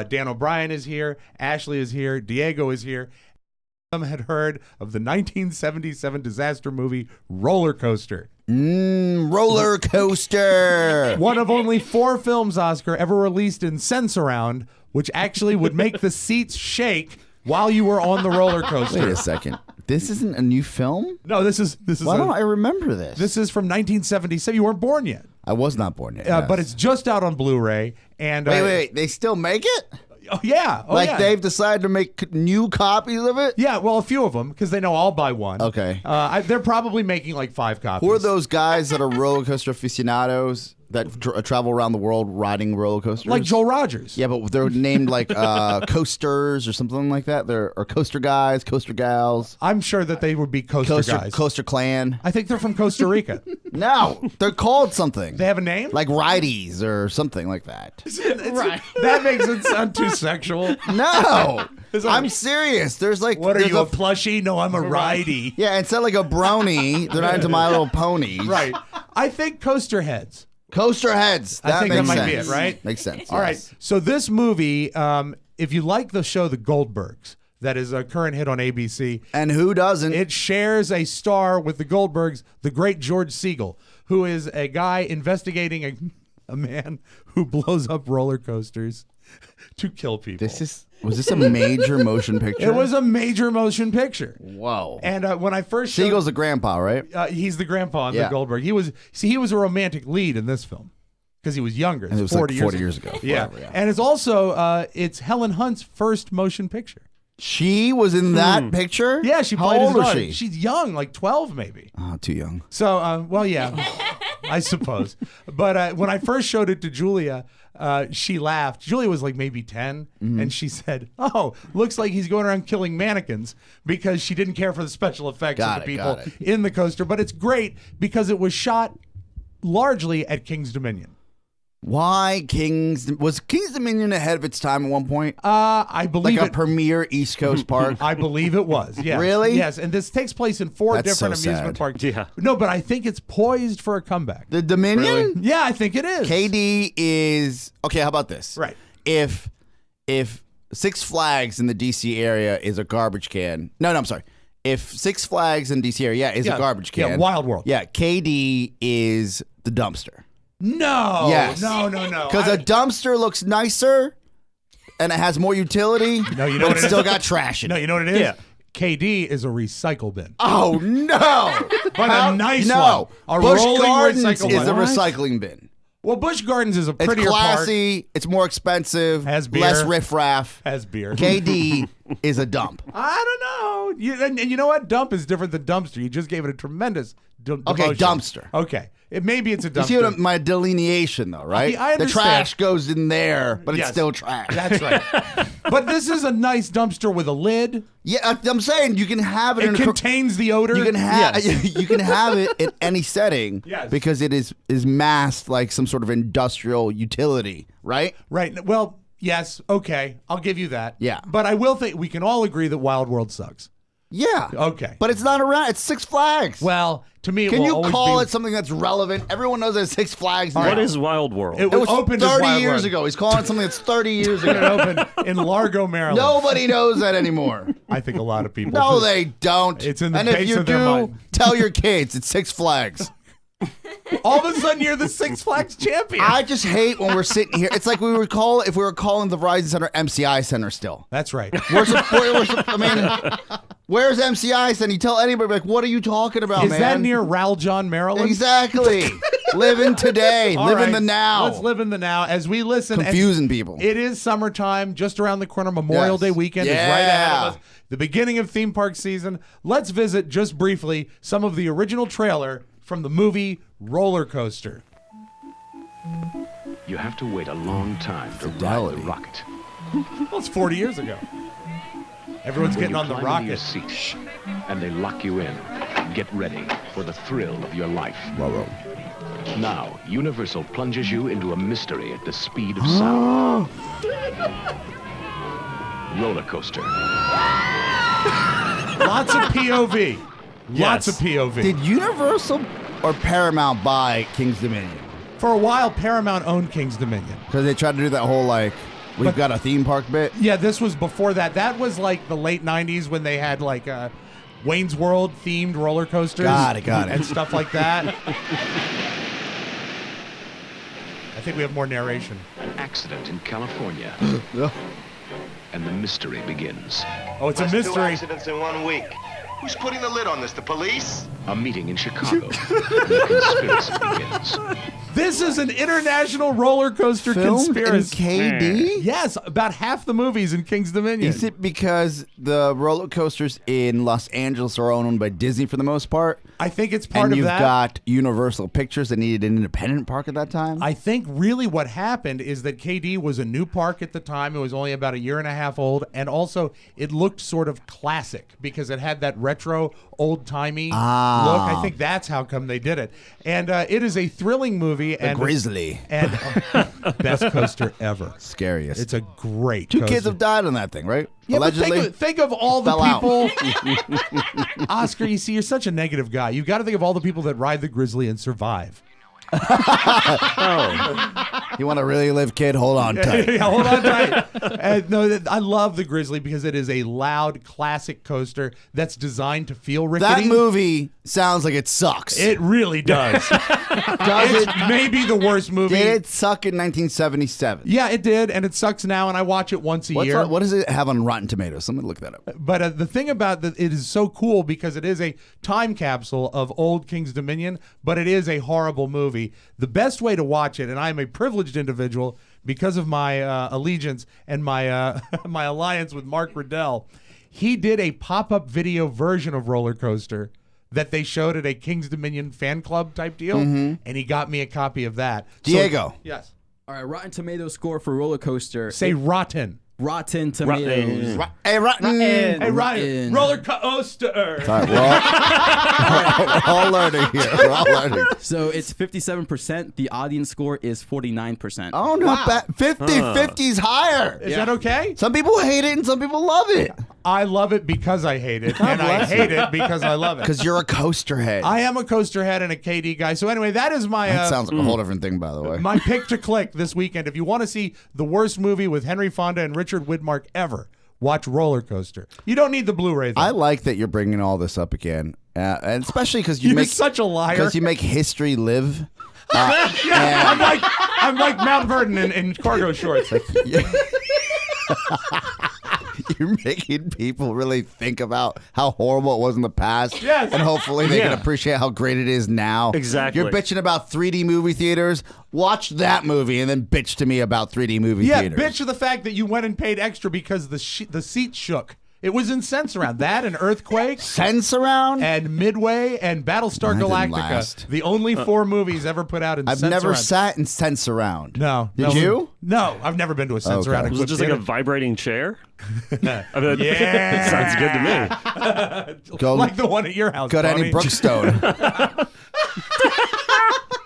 Dan O'Brien is here. Ashley is here. Diego is here. Some had heard of the 1977 disaster movie Roller Coaster. Roller Coaster. One of only 4 films, Oscar, ever released in Sensurround, which actually would make the seats shake while you were on the roller coaster. Wait a second. This isn't a new film? No, this is. Why don't I remember this? This is from 1977. You weren't born yet. I was not born yet. Yes. But it's just out on Blu-ray. And wait. They still make it? Oh yeah. They've decided to make new copies of it? Yeah, well, a few of them, because they know I'll buy one. Okay. They're probably making like 5 copies. Who are those guys that are roller coaster aficionados that travel around the world riding roller coasters? Like Joel Rogers. Yeah, but they're named like coasters or something like that. Or coaster guys, coaster gals. I'm sure that they would be coaster guys. Coaster clan. I think they're from Costa Rica. No, they're called something. They have a name? Like rideys or something like that. Right. That makes it sound too sexual. No. I'm serious. There's like... What are you, a plushie? No, I'm a ridey. Yeah, instead of like a brony, they're not into My Little Ponies. Right. I think coaster heads. Coaster heads. I think that makes might sense. be it, right? Makes sense. All right. Yes. So this movie, if you like the show The Goldbergs, that is a current hit on ABC. And who doesn't? It shares a star with the Goldbergs, the great George Siegel, who is a guy investigating a man who blows up roller coasters to kill people. Was this a major motion picture? It was a major motion picture. Whoa. And when I first Siegel's the grandpa, right? He's the grandpa in the Goldberg. He was a romantic lead in this film because he was younger. And it was 40 like 40 years ago. Yeah. Whatever, yeah. And it's also it's Helen Hunt's first motion picture. She was in that picture? Yeah, she played How old his was daughter. she? She's young, like 12 maybe. Oh, too young. So, well, yeah, I suppose. But when I first showed it to Julia, she laughed. Julia was like maybe 10, and she said, "Oh, looks like he's going around killing mannequins," because she didn't care for the special effects of the people in the coaster. But it's great because it was shot largely at King's Dominion. Why was King's Dominion ahead of its time at one point? I believe like a premier East Coast park. I believe it was. Yes. Really? Yes. And this takes place in 4 different amusement parks. Yeah. No, but I think it's poised for a comeback. The Dominion? Really? Yeah, I think it is. KD is okay. How about this? Right. If Six Flags in the DC area is a garbage can. No, I'm sorry. If Six Flags in DC area is a garbage can. Yeah, Wild World. Yeah, KD is the dumpster. No. Yes. No. Because a dumpster looks nicer and it has more utility. No, you know but what it's it still is? got trash in it. No, you know what it is? Yeah. KD is a recycle bin. Oh no! But a nice no. one. A Busch rolling Gardens recycle is a bin. recycling bin. Well, Busch Gardens is a It's prettier classy. It's more expensive. Has beer. Less riffraff. park. Has beer. KD is a dump. I don't know. And you know what? Dump is different than dumpster. You just gave it a tremendous Okay, demotion. dumpster. Okay. Maybe it's a dumpster. You see my delineation, though, right? I the understand. trash goes in there, but Yes. it's still trash. That's right. But this is a nice dumpster with a lid. Yeah, I'm saying you can have it. It contains the odor. You can have you can have it in any setting because it is masked like some sort of industrial utility, right? Right. Well, yes. Okay. I'll give you that. Yeah. But I will think we can all agree that Wild World sucks. Yeah. Okay. But it's not around. It's Six Flags. Well, to me, it Can will you always call be- it something that's relevant? Everyone knows that Six Flags. What is Wild World? It It was opened as 30 Wild years World. ago. He's calling it something that's 30 years It ago. opened in Largo, Maryland. Nobody knows that anymore. I think a lot of people. No, do. they don't. It's in the and if base you of their do, mind. tell your kids it's Six Flags. All of a sudden, you're the Six Flags champion. I just hate when we're sitting here. It's like if we were calling the Verizon Center MCI Center still. That's right. Where's MCI Center? You tell anybody, like, what are you talking about, Is man? that near Raljon, Maryland? Exactly. Living today. All Live in right. the now. Let's live in the now as we listen. Confusing people. It is summertime, just around the corner. Memorial Yes. Day weekend is Yeah. right ahead of us. The beginning of theme park season. Let's visit, just briefly, some of the original trailer from the movie Roller Coaster. You have to wait a long time to ride Fidelity. the rocket. Well, it's 40 years ago. Everyone's When getting you on the climb into your rocket. seat and they lock you in, get ready for the thrill of your life. Now, Universal plunges you into a mystery at the speed of sound. Roller coaster. Lots of POV. Lots of POV. Did Universal or Paramount buy King's Dominion? For a while, Paramount owned King's Dominion. Because they tried to do that whole, like, We've got a theme park bit. Yeah, this was before that. That was like the late 90s when they had like Wayne's World themed roller coasters. Got it. And stuff like that. I think we have more narration. An accident in California. And the mystery begins. Oh, it's a That's 2 mystery. accidents in 1 week. Who's putting the lid on this? The police? A meeting in Chicago. And the conspiracy begins. This is an international roller coaster conspiracy. in KD? Yes, about half the movies in King's Dominion. Is it because the roller coasters in Los Angeles are owned by Disney for the most part? I think it's part And of you've that. got Universal Pictures that needed an independent park at that time? I think really what happened is that KD was a new park at the time. It was only about a year and a half old. And also, it looked sort of classic because it had that retro, old-timey look. I think that's how come they did it. And it is a thrilling movie. The Grizzly. And best coaster ever. Scariest. It's a great Two coaster. kids have died on that thing, right? Yeah, Allegedly. but think of all the Fell out. people. Oscar, you see, you're such a negative guy. You've got to think of all the people that ride the Grizzly and survive. You want to really live, kid? Hold on tight. Yeah, hold on tight. No, I love the Grizzly because it is a loud, classic coaster that's designed to feel rickety. That movie sounds like it sucks. It really does. Does It's maybe the worst movie. Did it suck in 1977? Yeah, it did, and it sucks now, and I watch it once a year. What does it have on Rotten Tomatoes? Let me look that up. But the thing about it is so cool because it is a time capsule of old King's Dominion, but it is a horrible movie. The best way to watch it, and I am a privileged individual because of my allegiance and my my alliance with Mark Riddell, he did a pop-up video version of Roller Coaster that they showed at a King's Dominion fan club type deal, and he got me a copy of that. Diego. Yes. All right, Rotten Tomatoes score for Roller Coaster. Say rotten. Rotten Tomatoes. Hey, Rotten. Hey, Ryan, Roller Coaster. Sorry, we're all learning here. We're all learning. So it's 57%. The audience score is 49%. Oh, not bad. 50-50's higher. Is that okay? Some people hate it and some people love it. I love it because I hate it, and I hate it because I love it. Because you're a coaster head. I am a coaster head and a KD guy. So anyway, that is my That sounds like a whole different thing, by the way. my pick to click this weekend. If you want to see the worst movie with Henry Fonda and Richard Widmark ever, watch Roller Coaster. You don't need the Blu-ray, though. I like that you're bringing all this up again, and especially because you You're make such a liar. Because you make history live. I'm like Mount Vernon in cargo shorts. You're making people really think about how horrible it was in the past. Yes. And hopefully they can appreciate how great it is now. Exactly. You're bitching about 3D movie theaters. Watch that movie and then bitch to me about 3D movie theaters. Bitch of the fact that you went and paid extra because the seat shook. It was in Sense-Around. That and Earthquake. Sense-Around? And Midway and Battlestar That didn't Galactica. last. The only 4 movies ever put out in I've Sense-Around. never sat in Sense-Around. No. Did you? No, I've never been to a Sense-Around. Okay. Was it just like a vibrating chair? Yeah. It sounds good to me. Go, Like the one at your house, go to any Tony. Brookstone.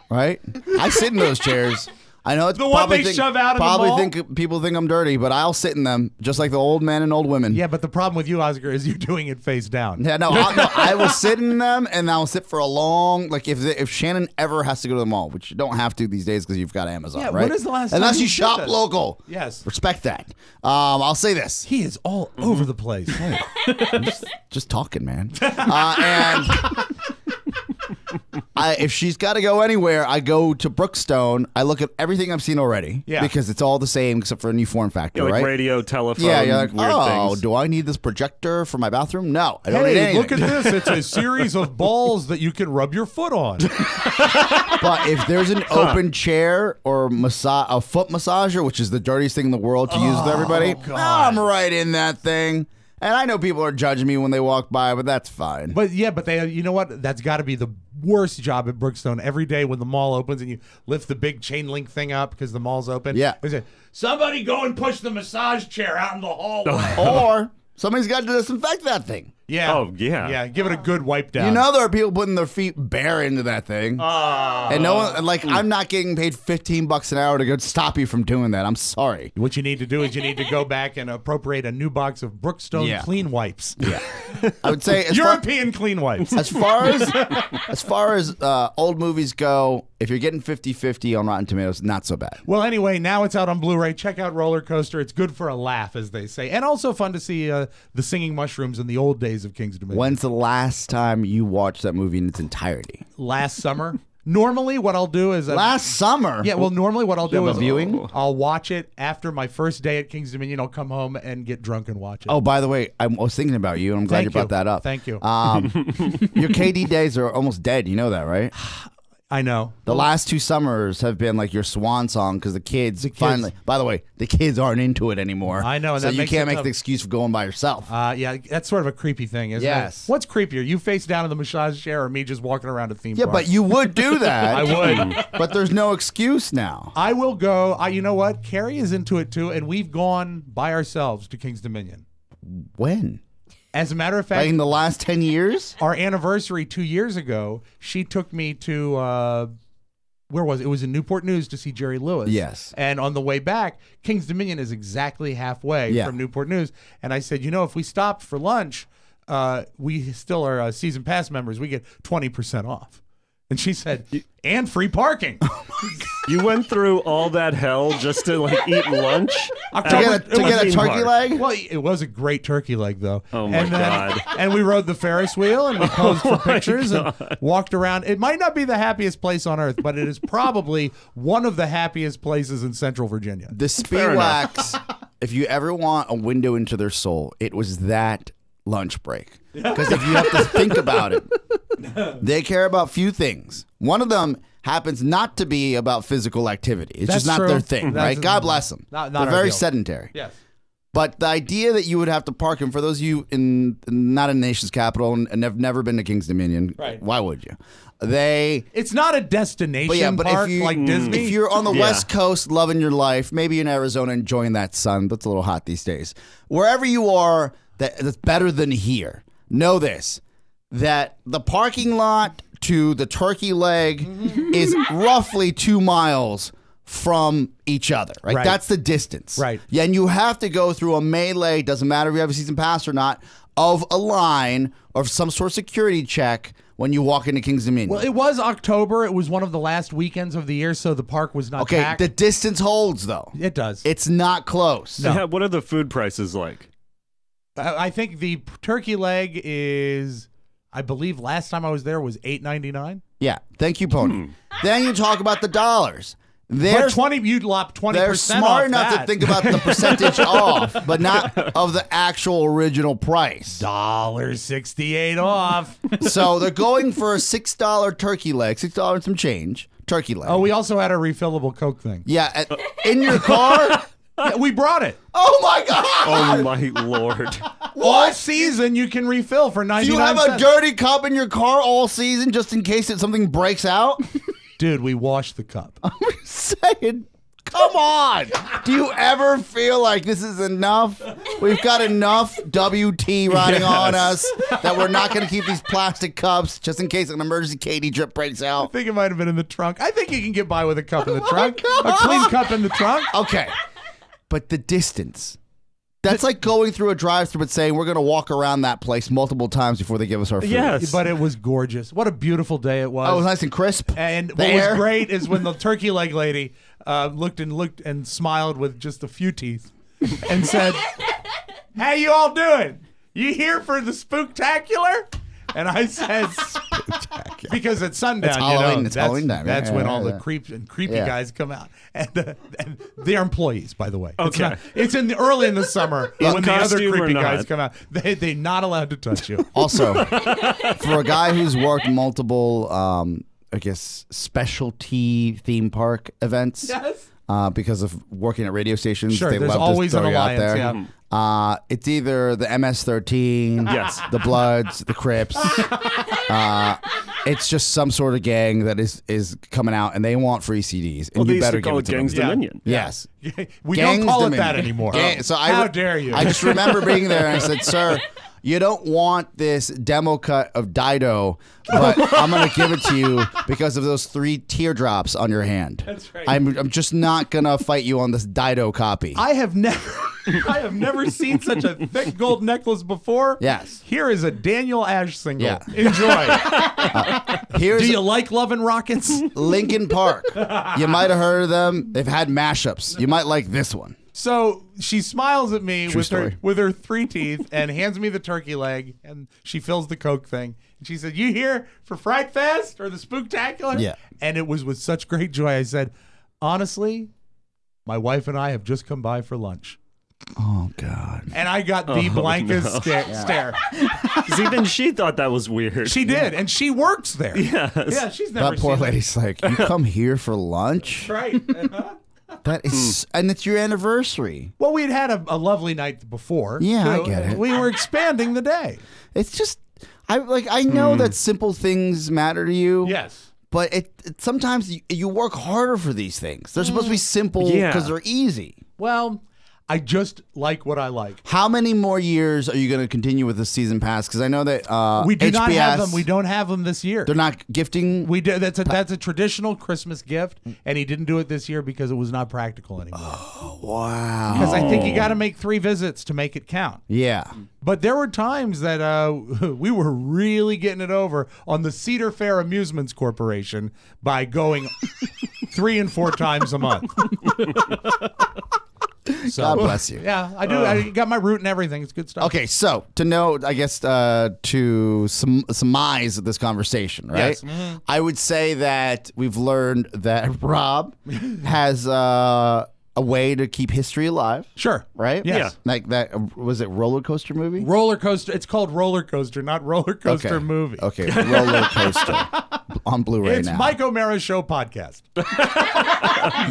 Right? I sit in those chairs. I know it's The one probably they shove out in the probably mall? think people think I'm dirty, but I'll sit in them just like the old men and old women. Yeah, but the problem with you, Oscar, is you're doing it face down. Yeah, no, I will sit in them, and I'll sit for a long. Like if Shannon ever has to go to the mall, which you don't have to these days because you've got Amazon, Yeah, right? when is the last time Unless you you did shop this? local. Yes. Respect that. I'll say this. He is all over the place. I'm just talking, man. And if she's got to go anywhere, I go to Brookstone. I look at everything I've seen already. Yeah. Because it's all the same except for a new form factor, Like right? radio, telephone, Yeah, you're like, weird oh, things. do I need this projector for my bathroom? No, I don't need Hey, anything. look at this. It's a series of balls that you can rub your foot on. But if there's an open chair or a foot massager, which is the dirtiest thing in the world to use with everybody, I'm right in that thing. And I know people are judging me when they walk by, but that's fine. But yeah, but they, you know what? That's got to be the worst job at Brookstone. Every day when the mall opens and you lift the big chain link thing up because the mall's open. Yeah. They say, somebody go and push the massage chair out in the hallway. Or somebody's got to disinfect that thing. Yeah. Oh, yeah. Yeah. Give it a good wipe down. You know there are people putting their feet bare into that thing. And no one, like, I'm not getting paid $15 an hour to go stop you from doing that. I'm sorry. What you need to do is you need to go back and appropriate a new box of Brookstone clean wipes. Yeah. I would say European clean wipes. as far as old movies go, if you're getting 50-50 on Rotten Tomatoes, not so bad. Well, anyway, now it's out on Blu-ray. Check out Roller Coaster. It's good for a laugh, as they say. And also fun to see the singing mushrooms in the old days of King's Dominion. When's the last time you watched that movie in its entirety? Last summer. Normally, what I'll do is... Last summer? Yeah, well, normally what I'll do is... viewing? I'll watch it after my first day at King's Dominion. I'll come home and get drunk and watch it. Oh, by the way, I was thinking about you, and I'm glad Thank you brought you. that up. Thank you. Your KD days are almost dead. You know that, right? I know. The last 2 summers have been like your swan song because the kids finally. By the way, the kids aren't into it anymore. I know, and so that you makes can't it make tough. the excuse for going by yourself. Yeah, that's sort of a creepy thing, isn't Yes. it? What's creepier, you face down in the massage chair or me just walking around a theme Yeah, park? but you would do that. I would. But there's no excuse now. I will go. You know what? Carrie is into it too, and we've gone by ourselves to King's Dominion. When? As a matter of fact, Like in the last 10 years? our anniversary 2 years ago, she took me to where was it? It was in Newport News to see Jerry Lewis. Yes. And on the way back, King's Dominion is exactly halfway from Newport News. And I said, if we stopped for lunch, we still are season pass members. We get 20% off. And she said, and free parking. You went through all that hell just to like eat lunch? To get a turkey leg? Well, it was a great turkey leg, though. Oh, my God. And we rode the Ferris wheel and we posed for pictures and walked around. It might not be the happiest place on earth, but it is probably one of the happiest places in Central Virginia. The Speedwax, if you ever want a window into their soul, it was that lunch break. Because if you have to think about it, they care about few things. One of them happens not to be about physical activity. It's That's just not true. their thing, That's- right? God bless them. Not They're our very deal. sedentary. Yes. But the idea that you would have to park, and for those of you not in the nation's capital and have never been to King's Dominion, Right. why would you? It's not a destination park like Disney. If you're on the Yeah. West Coast loving your life, maybe in Arizona enjoying that sun, that's a little hot these days. Wherever you are, that's better than here. Know this, that the parking lot to the turkey leg is roughly 2 miles from each other, right? Right. That's the distance. Right. Yeah, and you have to go through a melee, doesn't matter if you have a season pass or not, of a line or some sort of security check when you walk into King's Dominion. Well, it was October. It was one of the last weekends of the year, so the park was not okay, packed. the distance holds, though. It does. It's not close. Yeah, what are the food prices like? I think the turkey leg is, I believe last time I was there was $8.99. Yeah, thank you, Pony. Then you talk about the dollars. They're, But you'd lop 20% they're smart off enough to that. think about the percentage off, but not of the actual original price. $1.68 off. So they're going for a $6 turkey leg, $6 and some change, turkey leg. Oh, we also had a refillable Coke thing. Yeah, in your car? Yeah, we brought it. Oh, my God. Oh, my Lord. All season you can refill for 99 Do you have a cents. dirty cup in your car all season just in case something breaks out? Dude, we washed the cup. I'm saying, come on. Do you ever feel like this is enough? We've got enough WT riding on us that we're not going to keep these plastic cups just in case an emergency Katie drip breaks I out. think it might have been in the trunk. I think you can get by with a cup in the Oh trunk. my A clean God. cup in the trunk. Okay. But the distance. That's like going through a drive-thru but saying we're going to walk around that place multiple times before they give us our food. Yes. But it was gorgeous. What a beautiful day it was. Oh, it was nice and crisp. And The what air. was great is when the turkey leg lady looked and smiled with just a few teeth and said, "How you all doing? You here for the spooktacular?" And I said, because at sundown, It's Halloween, that's, Halloween time. that's Yeah, when yeah, all the yeah. creeps and creepy Yeah. guys come out, and they're employees, by the way. Okay. It's in early in the summer when the other Costume or creepy not? guys come out. They're not allowed to touch you. Also, for a guy who's worked multiple, I guess, specialty theme park events, Yes. because of working at radio stations, Sure, they there's love always to throw an you out alliance, there. yeah. It's either the MS-13, Yes. the Bloods, the Crips. It's just some sort of gang that is coming out, and they want free CDs, and Well, they you used better to give call it it to them. Gangs Dominion. Yes. We Gangs don't call Dominion. it that anymore. Gang- so I How re- dare you? I just remember being there and I said, "Sir, you don't want this demo cut of Dido, but I'm going to give it to you because of those 3 teardrops on your hand. That's right. I'm just not going to fight you on this Dido copy. I have never seen such a thick gold necklace before. Yes. Here is a Daniel Ash single. Yeah. Enjoy. Here's Do you like Lovin' Rockets? Linkin Park. You might have heard of them. They've had mashups. You might like this one. So she smiles at me True story. with her 3 teeth and hands me the turkey leg, and she fills the Coke thing. And she said, "You here for Fright Fest or the Spooktacular?" Yeah. And it was with such great joy. I said, "Honestly, my wife and I have just come by for lunch." Oh, God. And I got the blankest stare. 'Cause even she thought that was weird. She did, and she works there. Yes. Yeah, she's never That poor seen lady's like, you come here for lunch? Right. That is, and it's your anniversary. Well, we'd had a lovely night before. Yeah, I too. get it. We were expanding the day. It's just, I know that simple things matter to you. Yes. But it sometimes you work harder for these things. They're supposed to be simple Yeah. because they're easy. Well, I just like what I like. How many more years are you going to continue with the season pass? Because I know that We do not HBS, have them. We don't have them this year. They're not gifting. We do. That's a traditional Christmas gift, and he didn't do it this year because it was not practical anymore. Wow. Because I think you got to make 3 visits to make it count. Yeah. But there were times that we were really getting it over on the Cedar Fair Amusements Corporation by going 3 and 4 times a month. So, God bless you. Yeah, I do. I got my route and everything. It's good stuff. Okay, so to know, I guess, to surmise this conversation, right? Yes. I would say that we've learned that Rob has a way to keep history alive, Sure. right? Yes. Yeah. Like that, was it Roller Coaster Movie? Roller coaster. It's called Roller Coaster, not Roller Coaster Movie. Okay, Roller Coaster on Blu-ray It's now. Mike O'Mara's show podcast.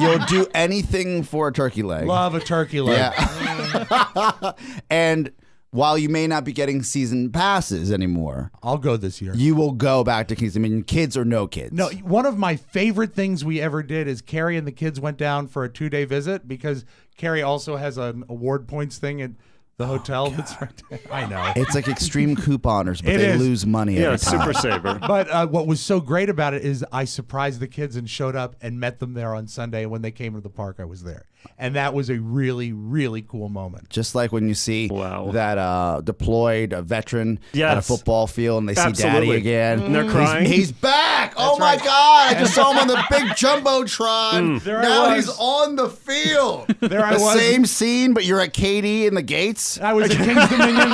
You'll do anything for a turkey leg. Love a turkey leg. Yeah. And while you may not be getting season passes anymore, I'll go this year. you will go back to Kings. I mean, kids or no kids. No, one of my favorite things we ever did is Carrie and the kids went down for a 2-day visit because Carrie also has an award points thing at the hotel that's right there. I know. It's like extreme couponers, but It they is. lose money Yeah, every time. Super Saver. But what was so great about it is I surprised the kids and showed up and met them there on Sunday. When they came to the park, I was there. And that was a really, really cool moment. Just like when you see Wow. that deployed veteran at a Yes. football field and they see Daddy Absolutely. again. And they're crying. He's back. Oh my right. God. I just saw him on the big Jumbotron. There I Now was. he's on the field. There I the was. same scene, but you're at Katie in the gates. I was at King's Dominion,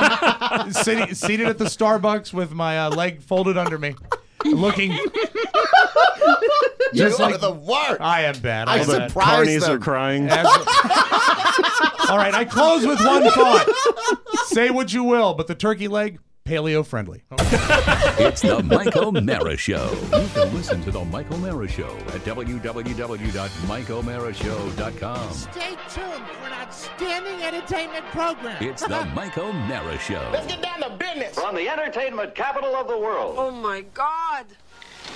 seated at the Starbucks with my leg folded under me, looking just you like are the worst. I am bad. I I am bad. surprised Carnies them. are crying. All right, I close with one thought. Say what you will, but the turkey leg, paleo friendly. It's the Mike O'Mara Show. You can listen to the Mike O'Mara Show at www.mikeomarashow.com. Stay tuned for an outstanding entertainment program. It's the Mike O'Mara Show. Let's get down to business. From the entertainment capital of the world. Oh my God!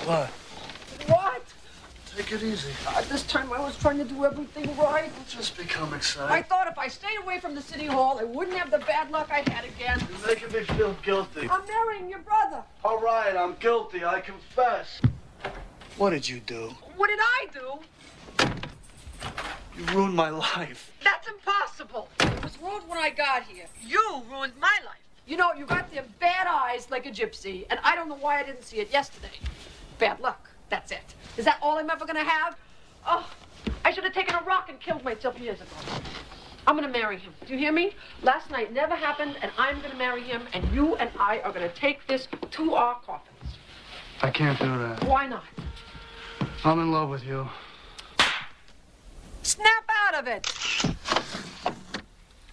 What? What? Take it easy. This time I was trying to do everything right. Just become I excited. thought if I stayed away from the city hall, I wouldn't have the bad luck I had again. You're making me feel guilty. I'm marrying your brother. All right, I'm guilty. I confess. What did you do? What did I do? You ruined my life. That's impossible. It was ruined when I got here. You ruined my life. You know, you got them bad eyes like a gypsy, and I don't know why I didn't see it yesterday. Bad luck. That's it. Is that all I'm ever gonna have? Oh, I should have taken a rock and killed myself years ago. I'm gonna marry him. Do you hear me? Last night never happened, and I'm gonna marry him, and you and I are gonna take this to our coffins. I can't do that. Why not? I'm in love with you. Snap out of it!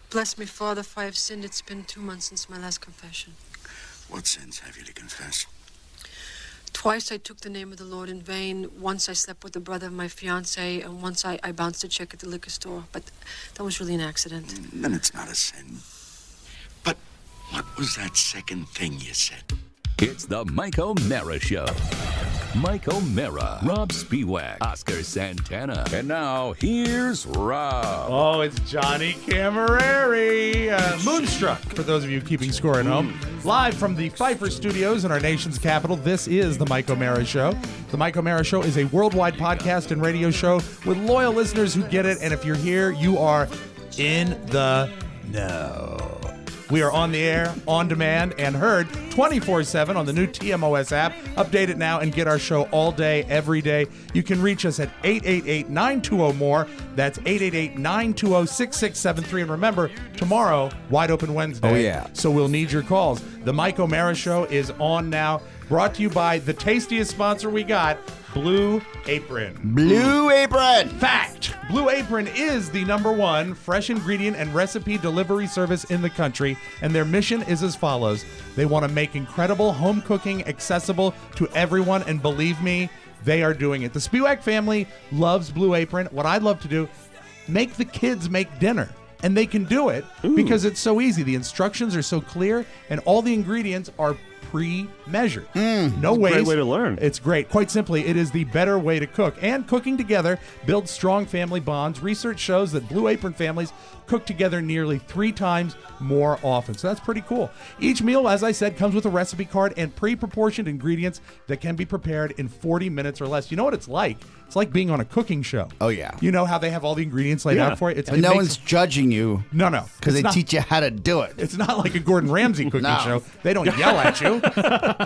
Bless me, Father, if I have sinned. It's been 2 months since my last confession. What sins have you to confess? Twice I took the name of the Lord in vain. Once I slept with the brother of my fiancé, and once I bounced a check at the liquor store. But that was really an accident. Then it's not a sin. But what was that second thing you said? It's the Mike O'Mara Show. Mike O'Mara, Rob Spiewak, Oscar Santana. And now, here's Rob. Oh, it's Johnny Camerari. Moonstruck, for those of you keeping score at home. Live from the Pfeiffer Studios in our nation's capital, this is the Mike O'Mara Show. The Mike O'Mara Show is a worldwide podcast and radio show with loyal listeners who get it. And if you're here, you are in the know. We are on the air, on demand, and heard 24/7 on the new TMOS app. Update it now and get our show all day, every day. You can reach us at 888-920-MORE. That's 888-920-6673. And remember, tomorrow, Wide Open Wednesday. Oh, yeah. So we'll need your calls. The Mike O'Mara Show is on now. Brought to you by the tastiest sponsor we got, Blue Apron. Blue Apron. Fact. Blue Apron is the #1 fresh ingredient and recipe delivery service in the country, and their mission is as follows. They want to make incredible home cooking accessible to everyone, and believe me, they are doing it. The Spiewak family loves Blue Apron. What I'd love to do, make the kids make dinner. And they can do it because it's so easy. The instructions are so clear, and all the ingredients are pre-measured. No waste. Great way to learn. It's great. Quite simply, it is the better way to cook. And cooking together builds strong family bonds. Research shows that Blue Apron families cook together nearly 3 times more often. So that's pretty cool. Each meal, as I said, comes with a recipe card and pre-proportioned ingredients that can be prepared in 40 minutes or less. You know what it's like? It's like being on a cooking show. Oh, yeah. You know how they have all the ingredients laid out for you? And no one's judging you. No. Because they It's not- teach you how to do it. It's not like a Gordon Ramsay cooking No. show. They don't yell at you.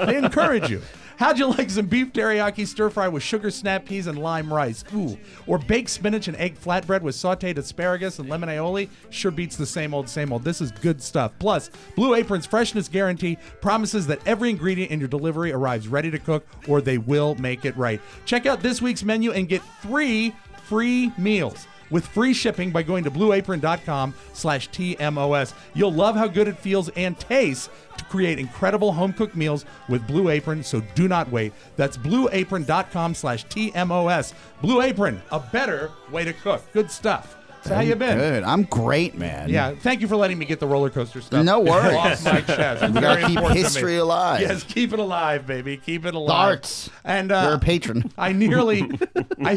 They encourage you. How'd you like some beef teriyaki stir fry with sugar snap peas and lime rice? Ooh. Or baked spinach and egg flatbread with sauteed asparagus and lemon aioli? Sure beats the same old, same old. This is good stuff. Plus, Blue Apron's freshness guarantee promises that every ingredient in your delivery arrives ready to cook, or they will make it right. Check out this week's menu and get 3 free meals with free shipping by going to blueapron.com/TMOS. You'll love how good it feels and tastes to create incredible home-cooked meals with Blue Apron, so do not wait. That's blueapron.com/TMOS. Blue Apron, a better way to cook. Good stuff. So how you been? Good. I'm great, man. Yeah, thank you for letting me get the roller coaster stuff No worries. off my chest. It's We gotta very keep important to history me. alive. Yes, keep it alive, baby. Keep it alive. Darts. And You're a patron. I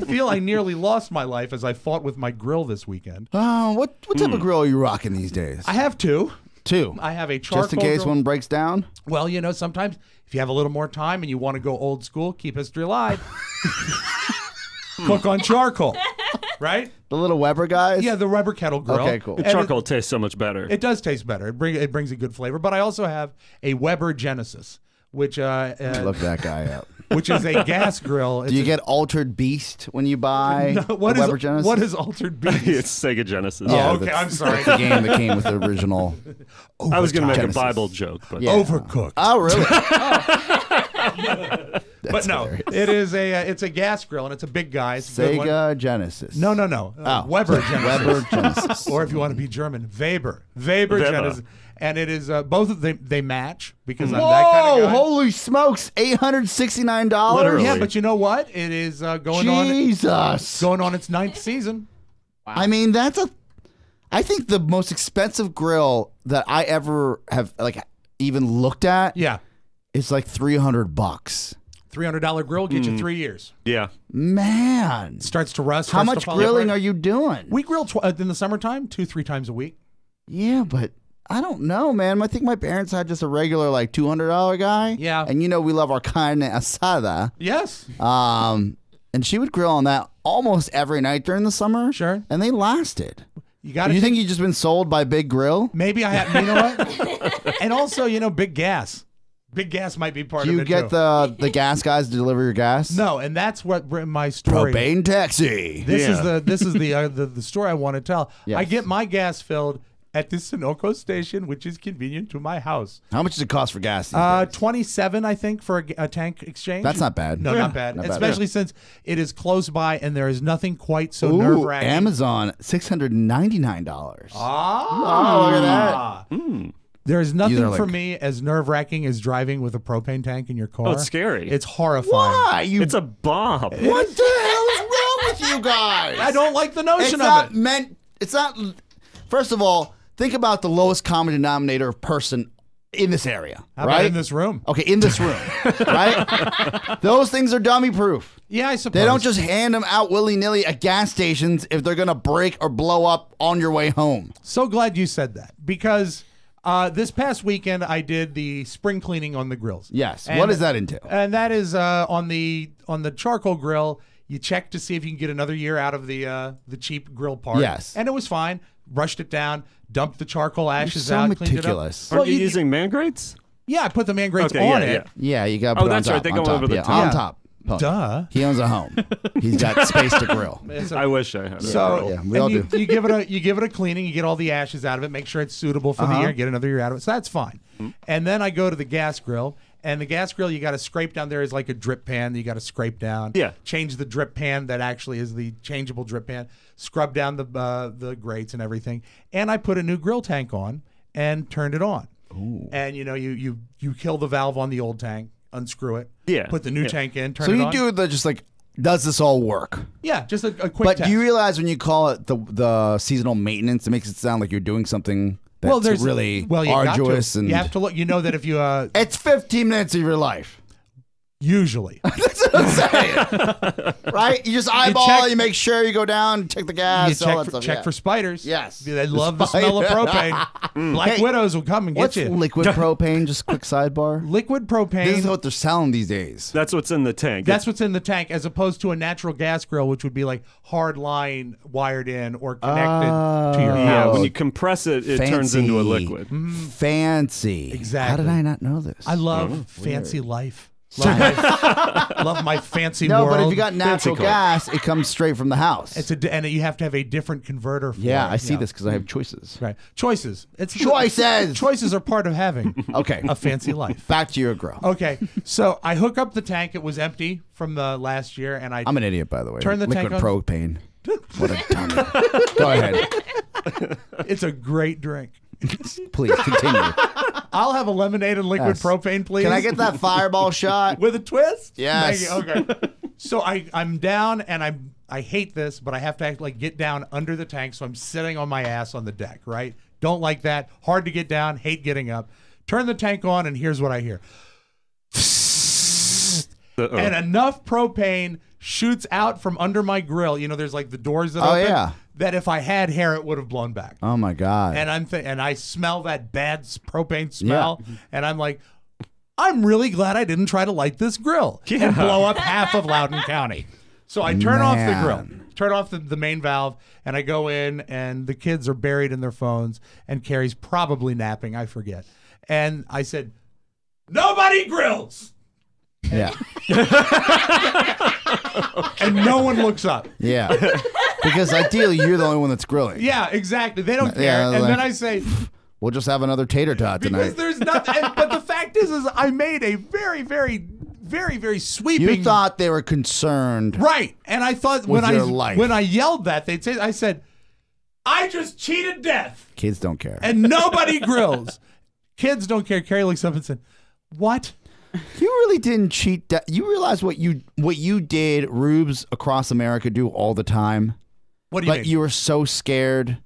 feel I nearly lost my life as I fought with my grill this weekend. Oh, what type of grill are you rocking these days? I have 2. 2. I have a charcoal Just in case grill. one breaks down? Well, you know, sometimes if you have a little more time and you want to go old school, keep history alive. Cook on charcoal, right? The little Weber guys? Yeah, the Weber kettle grill. Okay, cool. The And charcoal tastes so much better. It does taste better. It brings a good flavor. But I also have a Weber Genesis, which Look that guy up. which is a gas grill. Do you get Altered Beast when you buy what the is Weber Genesis? what is Altered Beast? It's Sega Genesis. Oh, okay. I'm sorry. The game that came with the original. I was going to make Genesis. a Bible joke, but Yeah. Overcooked. Oh, really? But no, it is it's a gas grill and it's a big guy. It's a good one. Sega Genesis. No. Oh. Weber Genesis. Weber Genesis. Or if you want to be German, Weber Genesis. And it is both of them. They match because I'm that kind of guy. Holy smokes! $869. Literally. Yeah, but you know what? It is going Jesus. on its 9th season. I mean, I think the most expensive grill that I ever have even looked at. Yeah, is like $300. $300 grill gets you 3 years. yeah. Man, Starts to rust. how starts to much fall grilling apart. are you doing? We grill in the summertime 2-3 times a week. Yeah, but I don't know, man. I think my parents had just a regular $200 guy. Yeah. And we love our carne asada. Yes. And she would grill on that almost every night during the summer. Sure. And they lasted. You got to. You think you've just been sold by Big Grill? Maybe I have. You know what? And also, big gas. Big gas might be part Do of you it get too. the gas guys to deliver your gas? No, and that's what my story. Propane taxi. This is the story I want to tell. Yes. I get my gas filled at the Sunoco station, which is convenient to my house. How much does it cost for gas these days? 27, I think, for a tank exchange. That's not bad. No, not bad. Not bad. Especially since it is close by and there is nothing quite so Ooh, nerve-wracking. Amazon, $699. Oh, look at that. There is nothing These are for like- me as nerve-wracking as driving with a propane tank in your car. Oh, it's scary. It's horrifying. Why? It's a bomb. What the hell is wrong with you guys? I don't like the It's notion not of it. meant. It's not. First of all, think about the lowest common denominator of person in this area, How right? about in this room? Okay, in this room, right? Those things are dummy proof. Yeah, I suppose. They don't just hand them out willy-nilly at gas stations if they're going to break or blow up on your way home. So glad you said that because this past weekend I did the spring cleaning on the grills. Yes. And, what does that entail? And that is on the charcoal grill. You check to see if you can get another year out of the cheap grill part. Yes. And it was fine. Brushed it down, dumped the charcoal ashes so out, meticulous. cleaned it up. Are you using man grates? Yeah, I put the man grates Okay, on yeah, it. Yeah, you got to put that's it on right. top. They on go top, over the yeah, top. on Yeah. top. Pony. Duh. He owns a home. He's got space to grill. I wish I had. So Yeah, we all you, do. you give it a cleaning. You get all the ashes out of it. Make sure it's suitable for the year. Get another year out of it. So that's fine. And then I go to the gas grill. And the gas grill, you got to scrape down. There is like a drip pan that you got to scrape down. Yeah. Change the drip pan that actually is the changeable drip pan. Scrub down the grates and everything. And I put a new grill tank on and turned it on. Ooh. And you kill the valve on the old tank, unscrew it. Yeah. Put the new tank in, turn So it you on. do the just like, does this all work? Yeah, just a quick But test. do you realize when you call it the seasonal maintenance, it makes it sound like you're doing something that's really you got arduous to. and You have to look. You know that if you it's 15 minutes of your life. usually. That's what I'm saying. Right? You just eyeball, you make sure you go down, check the gas, You all that check, stuff. check yeah. for spiders. Yes. They love the smell of propane. Black Hey, widows will come and get What's you. liquid propane? Just quick sidebar. Liquid propane. This is what they're selling these days. That's what's in the tank. That's what's in the tank, as opposed to a natural gas grill, which would be like hard line wired in or connected to your yeah. house. When you compress it, it turns into a liquid. Fancy. Exactly. How did I not know this? I love fancy life. Love my fancy No, world. but if you got natural cool. gas, it comes straight from the house. and you have to have a different converter for yeah, it. I see this because I have choices. Right. Choices. Choices! Choices are part of having Okay. a fancy life. Back to your grill. Okay, so I hook up the tank. It was empty from the last year, and I'm an idiot, by the way. Turn the liquid tank on. propane. What a dummy. Go ahead. It's a great drink. Please continue. I'll have a lemonade and liquid Yes. propane, please. Can I get that fireball shot? with a twist? Yes. Thank you. Okay. So I'm down, and I hate this, but I have to like get down under the tank, so I'm sitting on my ass on the deck. Right? Don't like that. Hard to get down. Hate getting up. Turn the tank on, and here's what I hear. And enough propane shoots out from under my grill. You know, there's like the doors that open. yeah. That if I had hair, it would have blown back. Oh my God. And and I smell that bad propane smell, and I'm like, I'm really glad I didn't try to light this grill and blow up half of Loudoun County. So I turn off the grill, turn off the main valve, and I go in, and the kids are buried in their phones, and Carrie's probably napping, I forget. And I said, nobody grills. Yeah. And no one looks up. Yeah. Because ideally, you're the only one that's grilling. Yeah, exactly. They don't care. Yeah, And like- then I say, We'll just have another tater tot because tonight. there's nothing. But the fact is I made a very, very, very, very sweeping. You thought they were concerned. Right. And I thought With your life. when I yelled that, they'd say, I said, I just cheated death. Kids don't care. And nobody grills. Kids don't care. Carrie looks up and said, what? You really didn't cheat. You realize what you did, rubes across America do all the time? What do you But mean? you were so scared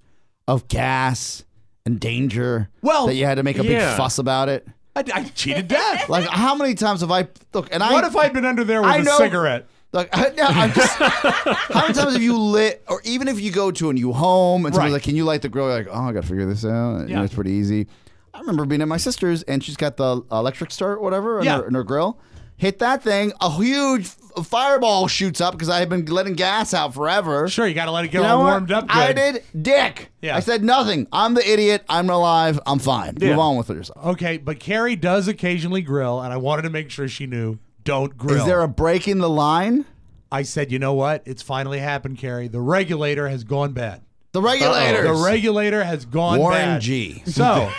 of gas and danger that you had to make a big fuss about it. I cheated death. Like, how many times have I... Look, and What if I'd been under there with a cigarette? Like, I'm just... How many times have you lit... Or even if you go to a new home and someone's like, can you light the grill? You're like, oh, I got to figure this out. You know, it's pretty easy. I remember being at my sister's, and she's got the electric start or whatever in her grill. Hit that thing, a huge fireball shoots up because I had been letting gas out forever. Sure, you got to let it get all warmed up good. I did dick. Yeah. I said nothing. I'm the idiot. I'm alive. I'm fine. Move on with it yourself. Okay, but Carrie does occasionally grill, and I wanted to make sure she knew, don't grill. Is there a break in the line? I said, you know what? It's finally happened, Carrie. The regulator has gone bad. The regulators. The regulator has gone Warren bad. G. So,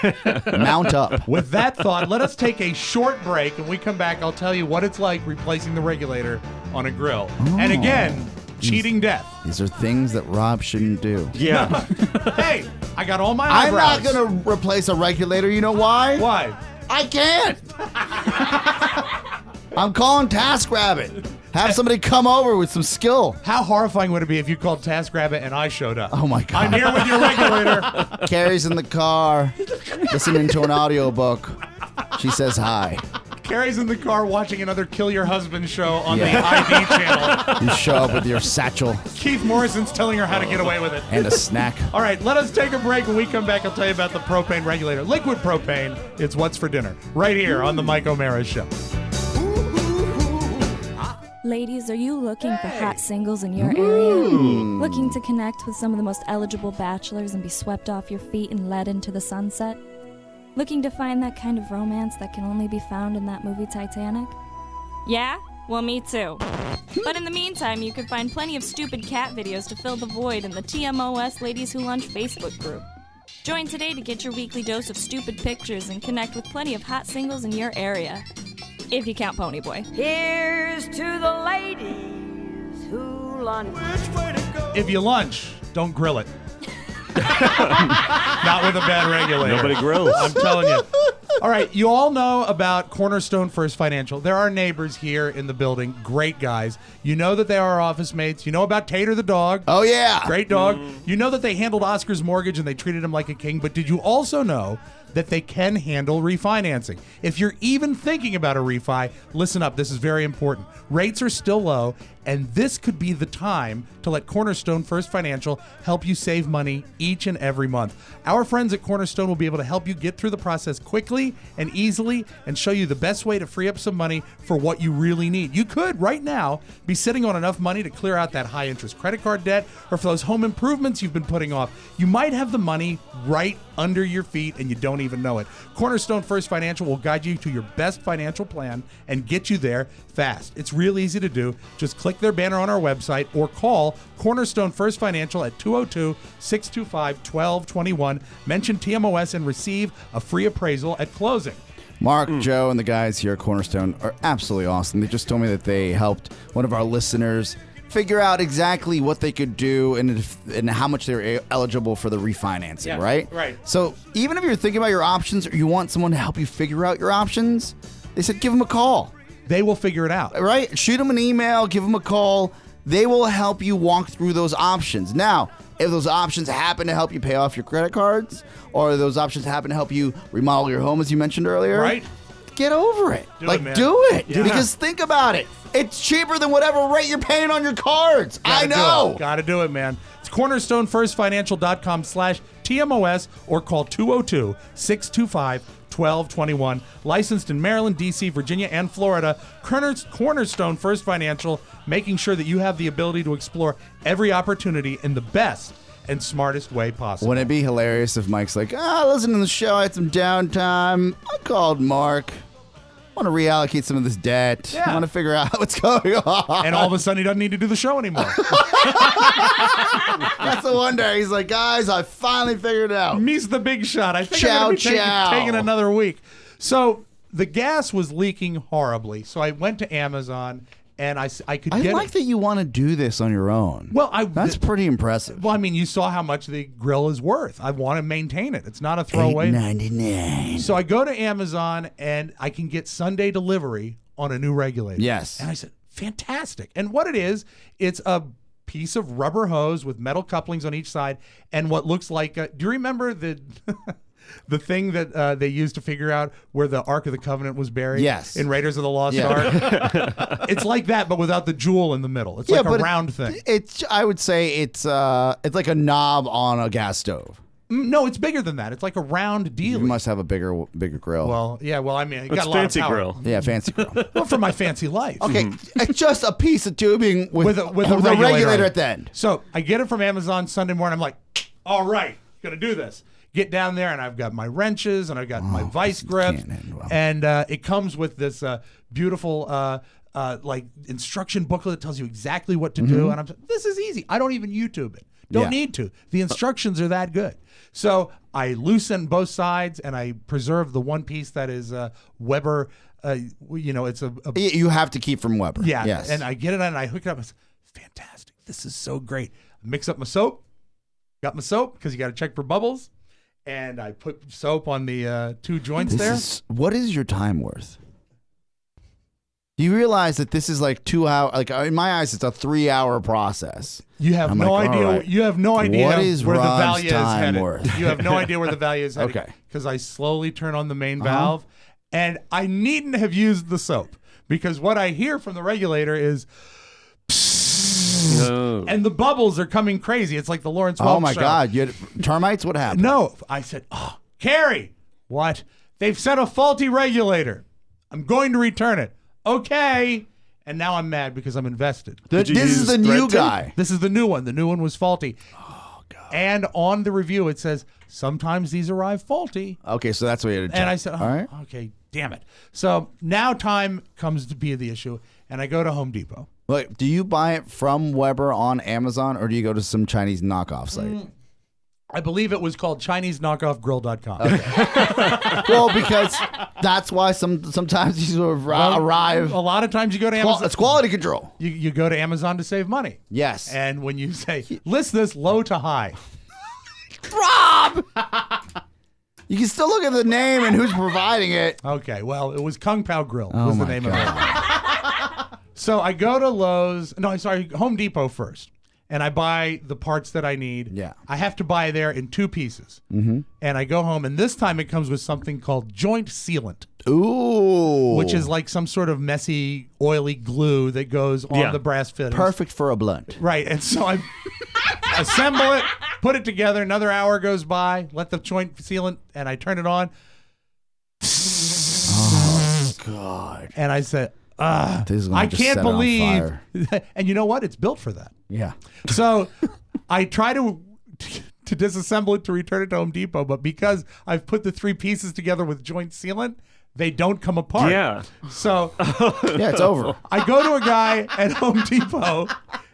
Mount up. with that thought, let us take a short break, and we come back. I'll tell you what it's like replacing the regulator on a grill. And again, cheating death. These are things that Rob shouldn't do. Yeah. Hey, I got all my I'm eyebrows. not going to replace a regulator. You know why? Why? I can't. I'm calling TaskRabbit. Have somebody come over with some skill. How horrifying would it be if you called TaskRabbit and I showed up? Oh my God. I'm here with your regulator. Carrie's in the car, listening to an audiobook. She says hi. Carrie's in the car watching another Kill Your Husband show on the ID channel. You show up with your satchel. Keith Morrison's telling her how to get away with it. And a snack. All right, let us take a break. When we come back, I'll tell you about the propane regulator. Liquid propane, it's what's for dinner. Right here on the Mike O'Mara Show. Ladies, are you looking for hot singles in your area? Looking to connect with some of the most eligible bachelors and be swept off your feet and led into the sunset? Looking to find that kind of romance that can only be found in that movie Titanic? Yeah? Well, me too. But in the meantime, you can find plenty of stupid cat videos to fill the void in the TMOS Ladies Who Lunch Facebook group. Join today to get your weekly dose of stupid pictures and connect with plenty of hot singles in your area. If you count Ponyboy. Here's to the ladies who lunch. If you lunch, don't grill it. Not with a bad regulator. Nobody grills. I'm telling you. All right, you all know about Cornerstone First Financial. They're our neighbors here in the building. Great guys. You know that they are our office mates. You know about Tater the dog. Oh, yeah. Great dog. You know that they handled Oscar's mortgage and they treated him like a king. But did you also know that they can handle refinancing? If you're even thinking about a refi, listen up. This is very important. Rates are still low, and this could be the time to let Cornerstone First Financial help you save money each and every month. Our friends at Cornerstone will be able to help you get through the process quickly and easily and show you the best way to free up some money for what you really need. You could, right now, be sitting on enough money to clear out that high-interest credit card debt or for those home improvements you've been putting off. You might have the money right under your feet and you don't even know it. Cornerstone First Financial will guide you to your best financial plan and get you there fast. It's real easy to do. Just click their banner on our website or call Cornerstone First Financial at 202-625-1221. Mention TMOS and receive a free appraisal at closing. Mark, Joe, and the guys here at Cornerstone are absolutely awesome. They just told me that they helped one of our listeners figure out exactly what they could do and how much they're eligible for the refinancing, right? Right. So even if you're thinking about your options or you want someone to help you figure out your options, they said give them a call. They will figure it out. Right? Shoot them an email, give them a call. They will help you walk through those options. Now, if those options happen to help you pay off your credit cards or those options happen to help you remodel your home, as you mentioned earlier, Right. get over it. Do it, man. Do it. Yeah. Because think about it. It's cheaper than whatever rate you're paying on your cards. I know. Gotta do it, man. It's cornerstonefirstfinancial.com/TMOS or call 202-625-1221. Licensed in Maryland, D.C., Virginia, and Florida. Cornerstone First Financial, making sure that you have the ability to explore every opportunity in the best and smartest way possible. Wouldn't it be hilarious if Mike's like, listen to the show, I had some downtime. I called Mark. I want to reallocate some of this debt. Yeah. I want to figure out what's going on. And all of a sudden, he doesn't need to do the show anymore. That's the one day. He's like, guys, I finally figured it out. Me's the big shot. I think I'm going to be taking another week. So the gas was leaking horribly. So I went to Amazon and I could get like that you want to do this on your own. Well, that's pretty impressive. Well, I mean, you saw how much the grill is worth. I want to maintain it. It's not a throwaway. $8.99. So I go to Amazon and I can get Sunday delivery on a new regulator. Yes. And I said, fantastic. And what it is, it's a piece of rubber hose with metal couplings on each side and what looks like do you remember the the thing that they used to figure out where the Ark of the Covenant was buried? Yes. In Raiders of the Lost Ark? It's like that, but without the jewel in the middle. It's like a round thing. I would say it's like a knob on a gas stove. No, it's bigger than that. It's like a round deal. You must have a bigger grill. Well, yeah. Well, I mean, you It's got a lot fancy of power. grill. Yeah, fancy grill. Well, for my fancy life. Okay, it's just a piece of tubing with a regulator regulator at the end. So I get it from Amazon Sunday morning. I'm like, all right, gonna do this. Get down there, and I've got my wrenches, and I've got my vice grips, and it comes with this beautiful like instruction booklet that tells you exactly what to do. And I'm like, this is easy. I don't even YouTube it. Don't need to. The instructions are that good. So I loosen both sides, and I preserve the one piece that is Weber. It's a you have to keep from Weber. Yeah. Yes. And I get it, and I hook it up. It's fantastic. This is so great. I mix up my soap. Got my soap because you got to check for bubbles. And I put soap on the two joints there. What is your time worth? Do you realize that this is like 2 hours? Like in my eyes, it's a 3-hour process. You have no idea. Right. You have no idea what is where Rob's the value is time headed. worth? You have no idea where the value is headed. Okay. Because I slowly turn on the main valve, And I needn't have used the soap because what I hear from the regulator is, and the bubbles are coming crazy. It's like the Lawrence Welk Oh my show. God! You had termites? What happened? No, I said, oh, Carrie, what? They've set a faulty regulator. I'm going to return it. Okay. And now I'm mad because I'm invested. This is the new guy. This is the new one. The new one was faulty. Oh, God. And on the review, it says, sometimes these arrive faulty. Okay, so that's what you had to check. And I said, oh, all right. okay, damn it. So now time comes to be the issue, and I go to Home Depot. Look, do you buy it from Weber on Amazon, or do you go to some Chinese knockoff site? I believe it was called ChineseKnockoffGrill.com. Okay. Well, because that's why sometimes these arrive. A lot of times you go to Amazon. It's quality control. You go to Amazon to save money. Yes. And when you say, list this low to high. Rob! You can still look at the name and who's providing it. Okay, well, it was Kung Pao Grill Oh was the my name God. of it. So I go to Lowe's. No, sorry, Home Depot first. And I buy the parts that I need. Yeah. I have to buy there in 2 pieces. Mm-hmm. And I go home, and this time it comes with something called joint sealant. Ooh. Which is like some sort of messy, oily glue that goes on the brass fittings. Perfect for a blunt. Right. And so I assemble it, put it together. Another hour goes by, let the joint sealant, and I turn it on. Oh, God. And I said, This is gonna I just can't set it on believe. fire. And you know what? It's built for that. Yeah. So I try to disassemble it to return it to Home Depot, but because I've put the 3 pieces together with joint sealant, they don't come apart. Yeah. So Yeah, it's over. I go to a guy at Home Depot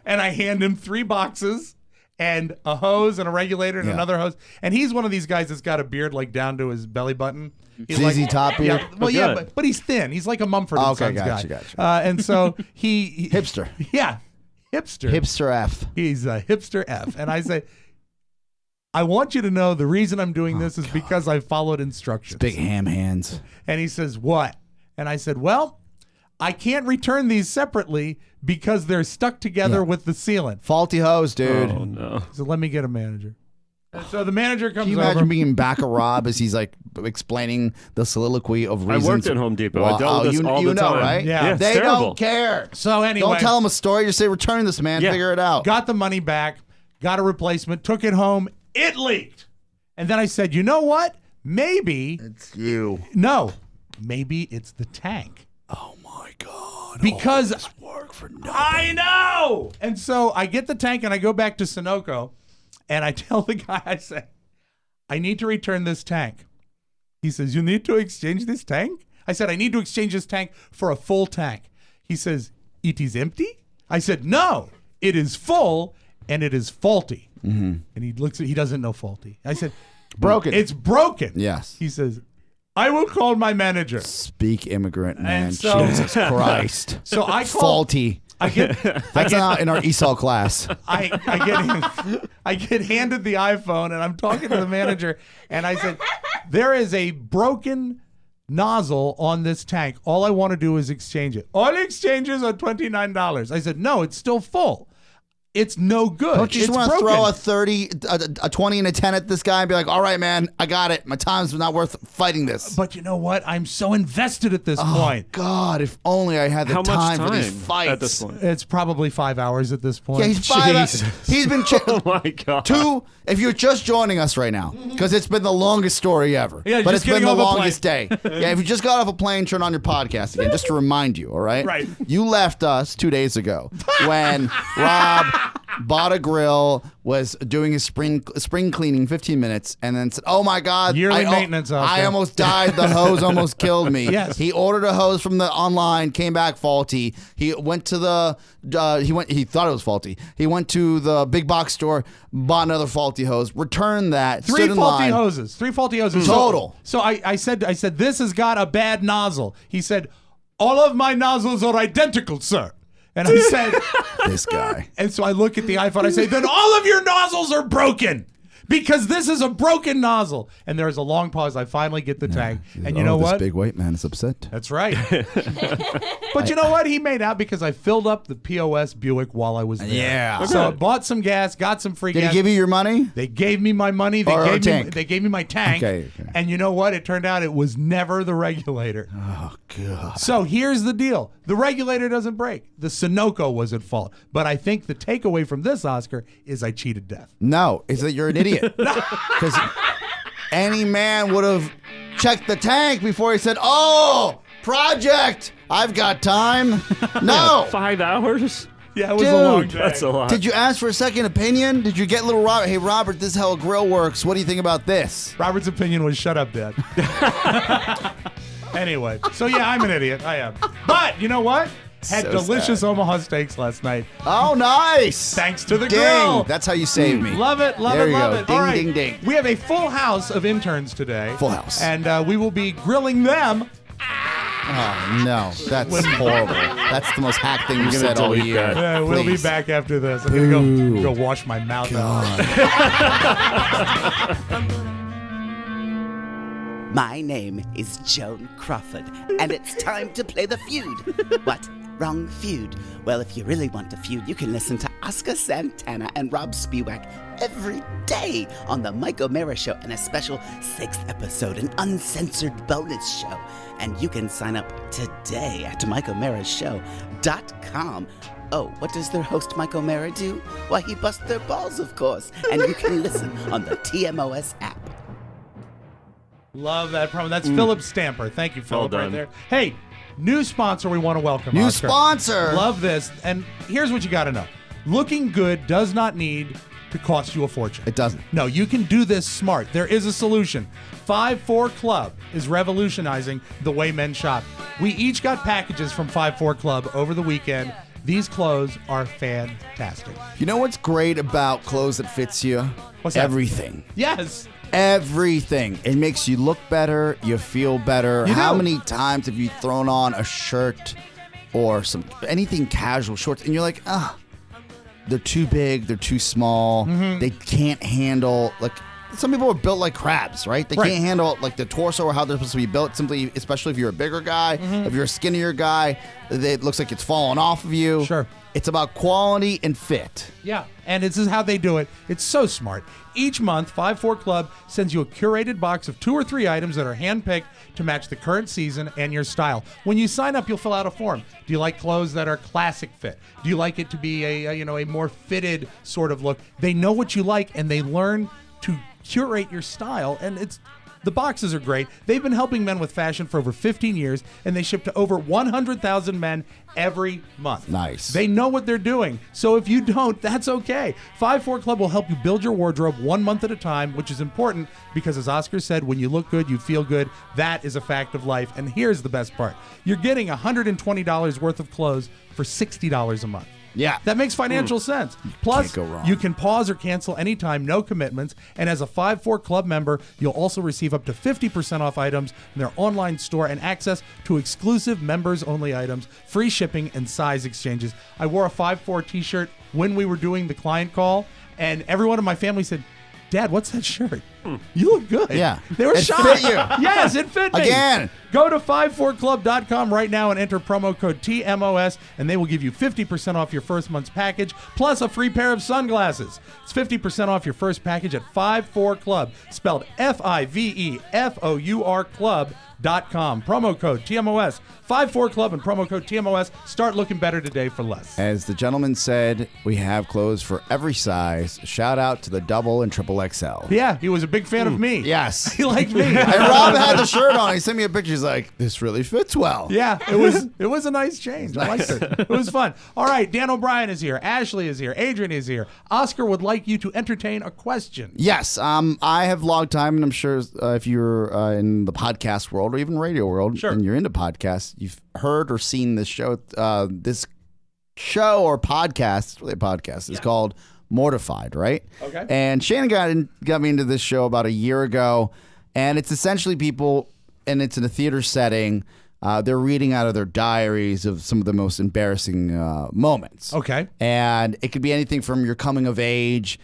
and I hand him 3 boxes and a hose and a regulator and another hose. And he's one of these guys that's got a beard like down to his belly button. He's ZZ Top beard? Yeah, well, yeah, but he's thin. He's like a Mumford and Sons guy. Gotcha. And so he Hipster. Yeah, hipster. Hipster F. He's a hipster F. And I say, I want you to know the reason I'm doing this is because I followed instructions. Big ham hands. And he says, what? And I said, well, I can't return these separately because they're stuck together with the sealant. Faulty hose, dude. Oh, no. So let me get a manager. And so the manager comes Can you imagine over. being back at Rob as he's like explaining the soliloquy of reasons? I worked at Home Depot. I dealt with this all you the know, time. right? Yeah. It's They terrible. don't care. So anyway. Don't tell them a story. Just say, return this, man. Yeah. Figure it out. Got the money back, got a replacement, took it home. It leaked. And then I said, you know what? Maybe. It's you. No. Maybe it's the tank. Oh, my God. Because all this work for nothing. I know. And so I get the tank and I go back to Sunoco and I tell the guy, I say, I need to return this tank. He says, you need to exchange this tank? I said, I need to exchange this tank for a full tank. He says, it is empty? I said, no, it is full and it is faulty. Mm-hmm. And he looks at, he doesn't know faulty. I said, broken. It's broken. Yes. He says, I will call my manager. Speak immigrant, man. And so- Jesus Christ. So I call. Faulty. That's not in our ESOL class. I get handed the iPhone and I'm talking to the manager and I said, there is a broken nozzle on this tank. All I want to do is exchange it. All exchanges are $29. I said, no, it's still full. It's no good. Don't you just It's want to broken. throw a 30, a 20 and a 10 at this guy and be like, all right, man, I got it. My time's not worth fighting this. But you know what? I'm so invested at this Oh, point. God, if only I had the How much time for time these fights. at this point? It's probably 5 hours at this point. Yeah, he's 5 hours. Jesus. He's been Oh, my God. 2. If you're just joining us right now, because it's been the longest story ever. Yeah, but just it's been getting the off a longest day. Yeah, if you just got off a plane, turn on your podcast again, just to remind you, all right? Right. You left us 2 days ago when Rob bought a grill, was doing his spring cleaning 15 minutes, and then said, oh my God. Yearly maintenance out I there. almost died. The hose almost killed me. Yes. He ordered a hose from the online, came back faulty. He went to the, he thought it was faulty. He went to the big box store, bought another faulty hose, returned that, stood Three in faulty line. hoses. 3 faulty hoses. Total. So I said, this has got a bad nozzle. He said, all of my nozzles are identical, sir. And I said, This guy. and so I look at the iPhone. I say, then all of your nozzles are broken because this is a broken nozzle. And there's a long pause. I finally get the tank. And you know this what? big white man is upset. That's right. But you know what? He made out because I filled up the POS Buick while I was there. Yeah. So I bought some gas, got some free gas. Did he give you your money? They gave me my money. They gave me my tank. Okay. And you know what? It turned out it was never the regulator. Oh, God. So here's the deal. The regulator doesn't break. The Sunoco was at fault. But I think the takeaway from this, Oscar, is I cheated death. No, it's that you're an idiot. Because any man would have checked the tank before he said, "Oh, project, I've got time." No. 5 hours? Yeah, it was a long day. That's a lot. Did you ask for a second opinion? Did you get little Robert? Hey, Robert, this is how a grill works. What do you think about this? Robert's opinion was, "Shut up, Dad." Anyway, so yeah, I'm an idiot. I am. But you know what? Had So delicious sad. Omaha steaks last night. Oh, nice. Thanks to the Ding. grill. That's how you save me. Love it, love There it, you love go. it. Ding, All right. ding, ding. We have a full house of interns today. Full house. And we will be grilling them. Oh, no. That's horrible. That's the most hack thing you've gonna said all delete year. that. We'll be Please. back after this. I'm going to go wash my mouth out. My name is Joan Crawford, and it's time to play the feud. What? Wrong feud? Well, if you really want to feud, you can listen to Oscar Santana and Rob Spiewak every day on the Mike O'Mara Show in a special 6th episode, an uncensored bonus show. And you can sign up today at MikeO'MaraShow.com. Oh, what does their host Mike O'Mara do? Why, he busts their balls, of course. And you can listen on the TMOS app. Love that promo. That's Philip Stamper. Thank you, Philip, Well right done. there. Hey, new sponsor we want to welcome. New Oscar. sponsor. Love this. And here's what you got to know. Looking good does not need to cost you a fortune. It doesn't. No, you can do this smart. There is a solution. 5-4 Club is revolutionizing the way men shop. We each got packages from 5-4 Club over the weekend. These clothes are fantastic. You know what's great about clothes that fits you? What's that? Everything. Yes. Everything. It makes you look better. You feel better. You How do. many times have you thrown on a shirt or anything casual, shorts, and you're like, they're too big, they're too small, they can't handle, like, some people are built like crabs, right? They Right. can't handle like the torso or how they're supposed to be built. Simply, especially if you're a bigger guy, if you're a skinnier guy, it looks like it's falling off of you. Sure. It's about quality and fit. Yeah, and this is how they do it. It's so smart. Each month, 5-4 Club sends you a curated box of 2 or 3 items that are handpicked to match the current season and your style. When you sign up, you'll fill out a form. Do you like clothes that are classic fit? Do you like it to be a more fitted sort of look? They know what you like, and they learn to curate your style, and the boxes are great. They've been helping men with fashion for over 15 years, and they ship to over 100,000 men every month. Nice. They know what they're doing. So if you don't, that's okay. 5-4 Club will help you build your wardrobe 1 month at a time, which is important because, as Oscar said, when you look good, you feel good. That is a fact of life. And here's the best part. You're getting $120 worth of clothes for $60 a month. Yeah. That makes financial sense. Plus, Can't go wrong. you can pause or cancel anytime, no commitments. And as a 5-4 Club member, you'll also receive up to 50% off items in their online store and access to exclusive members-only items, free shipping, and size exchanges. I wore a 5-4 t-shirt when we were doing the client call, and everyone in my family said, "Dad, what's that shirt? You look good." Yeah. They were It shocked. fit you. Yes, it fit me. Again. Go to 54club.com right now and enter promo code TMOS, and they will give you 50% off your first month's package, plus a free pair of sunglasses. It's 50% off your first package at 54 Club, spelled FIVEFOUR Club.com. Promo code TMOS. 54 Club and promo code TMOS. Start looking better today for less. As the gentleman said, we have clothes for every size. Shout out to the double and triple XL. Yeah, he was a big fan of me. Yes. He liked me. And Rob had the shirt on. He sent me a picture. He's like, "This really fits well." Yeah, it was a nice change. I liked it. It was fun. All right, Dan O'Brien is here. Ashley is here. Adrian is here. Oscar would like you to entertain a question. Yes. I have logged time, and I'm sure if you're in the podcast world or even radio world, and you're into podcasts, you've heard or seen this show. This show or podcast, it's really a podcast, is called Mortified, right? Okay. And Shannon got me into this show about a year ago, and it's essentially people, and it's in a theater setting, they're reading out of their diaries of some of the most embarrassing moments. Okay. And it could be anything from your coming of age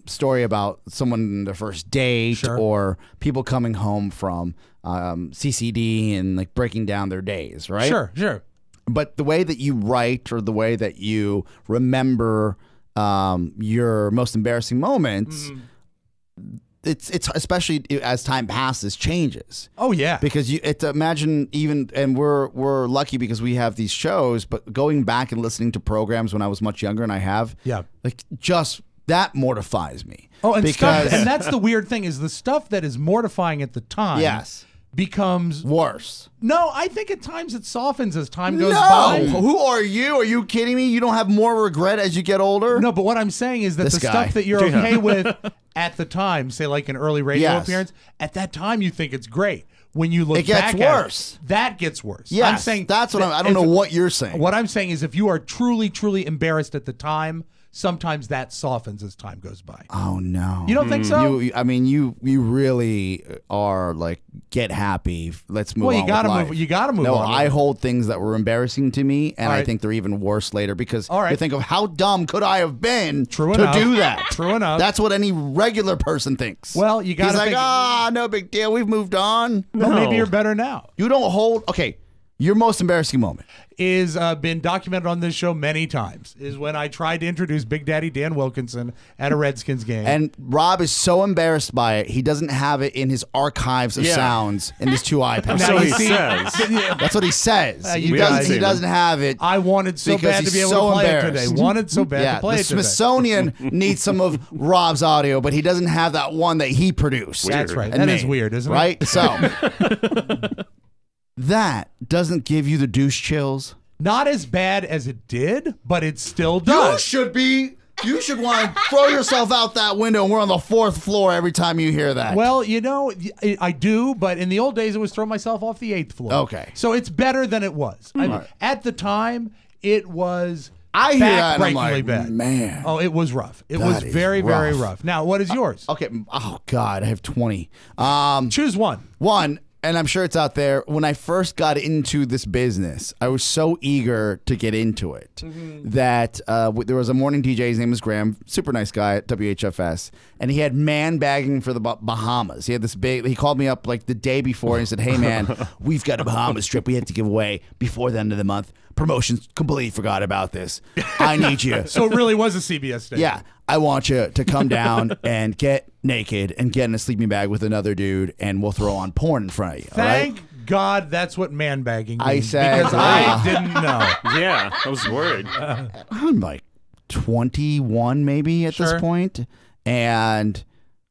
story about someone their first date, or people coming home from CCD and like breaking down their days, right? Sure. But the way that you write or the way that you remember your most embarrassing moments, it's especially as time passes, changes. Oh yeah, because imagine even, and we're lucky because we have these shows. But going back and listening to programs when I was much younger, and I have, like just that mortifies me. Oh, and because and that's the weird thing is the stuff that is mortifying at the time. Becomes worse. No, I think at times it softens as time goes by. Who are you? Are you kidding me? You don't have more regret as you get older? No, but what I'm saying is that the stuff that you're okay with at the time, say like an early radio appearance, at that time you think it's great. When you look back at it, that gets worse. Yes, I'm saying that's what I don't know what you're saying. What I'm saying is if you are truly, truly embarrassed at the time, sometimes that softens as time goes by. Oh no, you don't think so? You really are like, get happy. Let's move on. Well, you gotta with life. move. You gotta move on. No, I hold things that were embarrassing to me, and I think they're even worse later because you think of how dumb could I have been to do that. True enough. That's what any regular person thinks. Well, you gotta think, no big deal. We've moved on. Well, maybe you're better now. You don't hold. Okay. Your most embarrassing moment is been documented on this show many times. Is when I tried to introduce Big Daddy Dan Wilkinson at a Redskins game, and Rob is so embarrassed by it, he doesn't have it in his archives of sounds in his 2 iPads. That's what he says. That's what he says. He doesn't have it. I wanted so bad to be able to play it today. Wanted so bad to play it today. The Smithsonian needs some of Rob's audio, but he doesn't have that one that he produced. Weird. That's right. That is weird, isn't it? Right? So. That doesn't give you the douche chills? Not as bad as it did, but it still does. You should want to throw yourself out that window, and we're on the 4th floor every time you hear that. Well, you know, I do, but in the old days, it was throw myself off the 8th floor. Okay. So it's better than it was. At the time, it was I hear that and I'm like, bad. Man. Oh, it was rough. It was very, very rough. Now, what is yours? Okay. Oh, God, I have 20. Choose one. One. And I'm sure it's out there. When I first got into this business, I was so eager to get into it that there was a morning DJ. His name was Graham, super nice guy at WHFS, and he had man bagging for the Bahamas. He had this big. He called me up like the day before and he said, "Hey man, we've got a Bahamas trip we have to give away before the end of the month. Promotions completely forgot about this. I need you." So it really was a CBS station. Yeah. I want you to come down and get naked and get in a sleeping bag with another dude, and we'll throw on porn in front of you. Thank God that's what man bagging means. I said, because I didn't know. Yeah, I was worried. I'm like 21 maybe at this point, and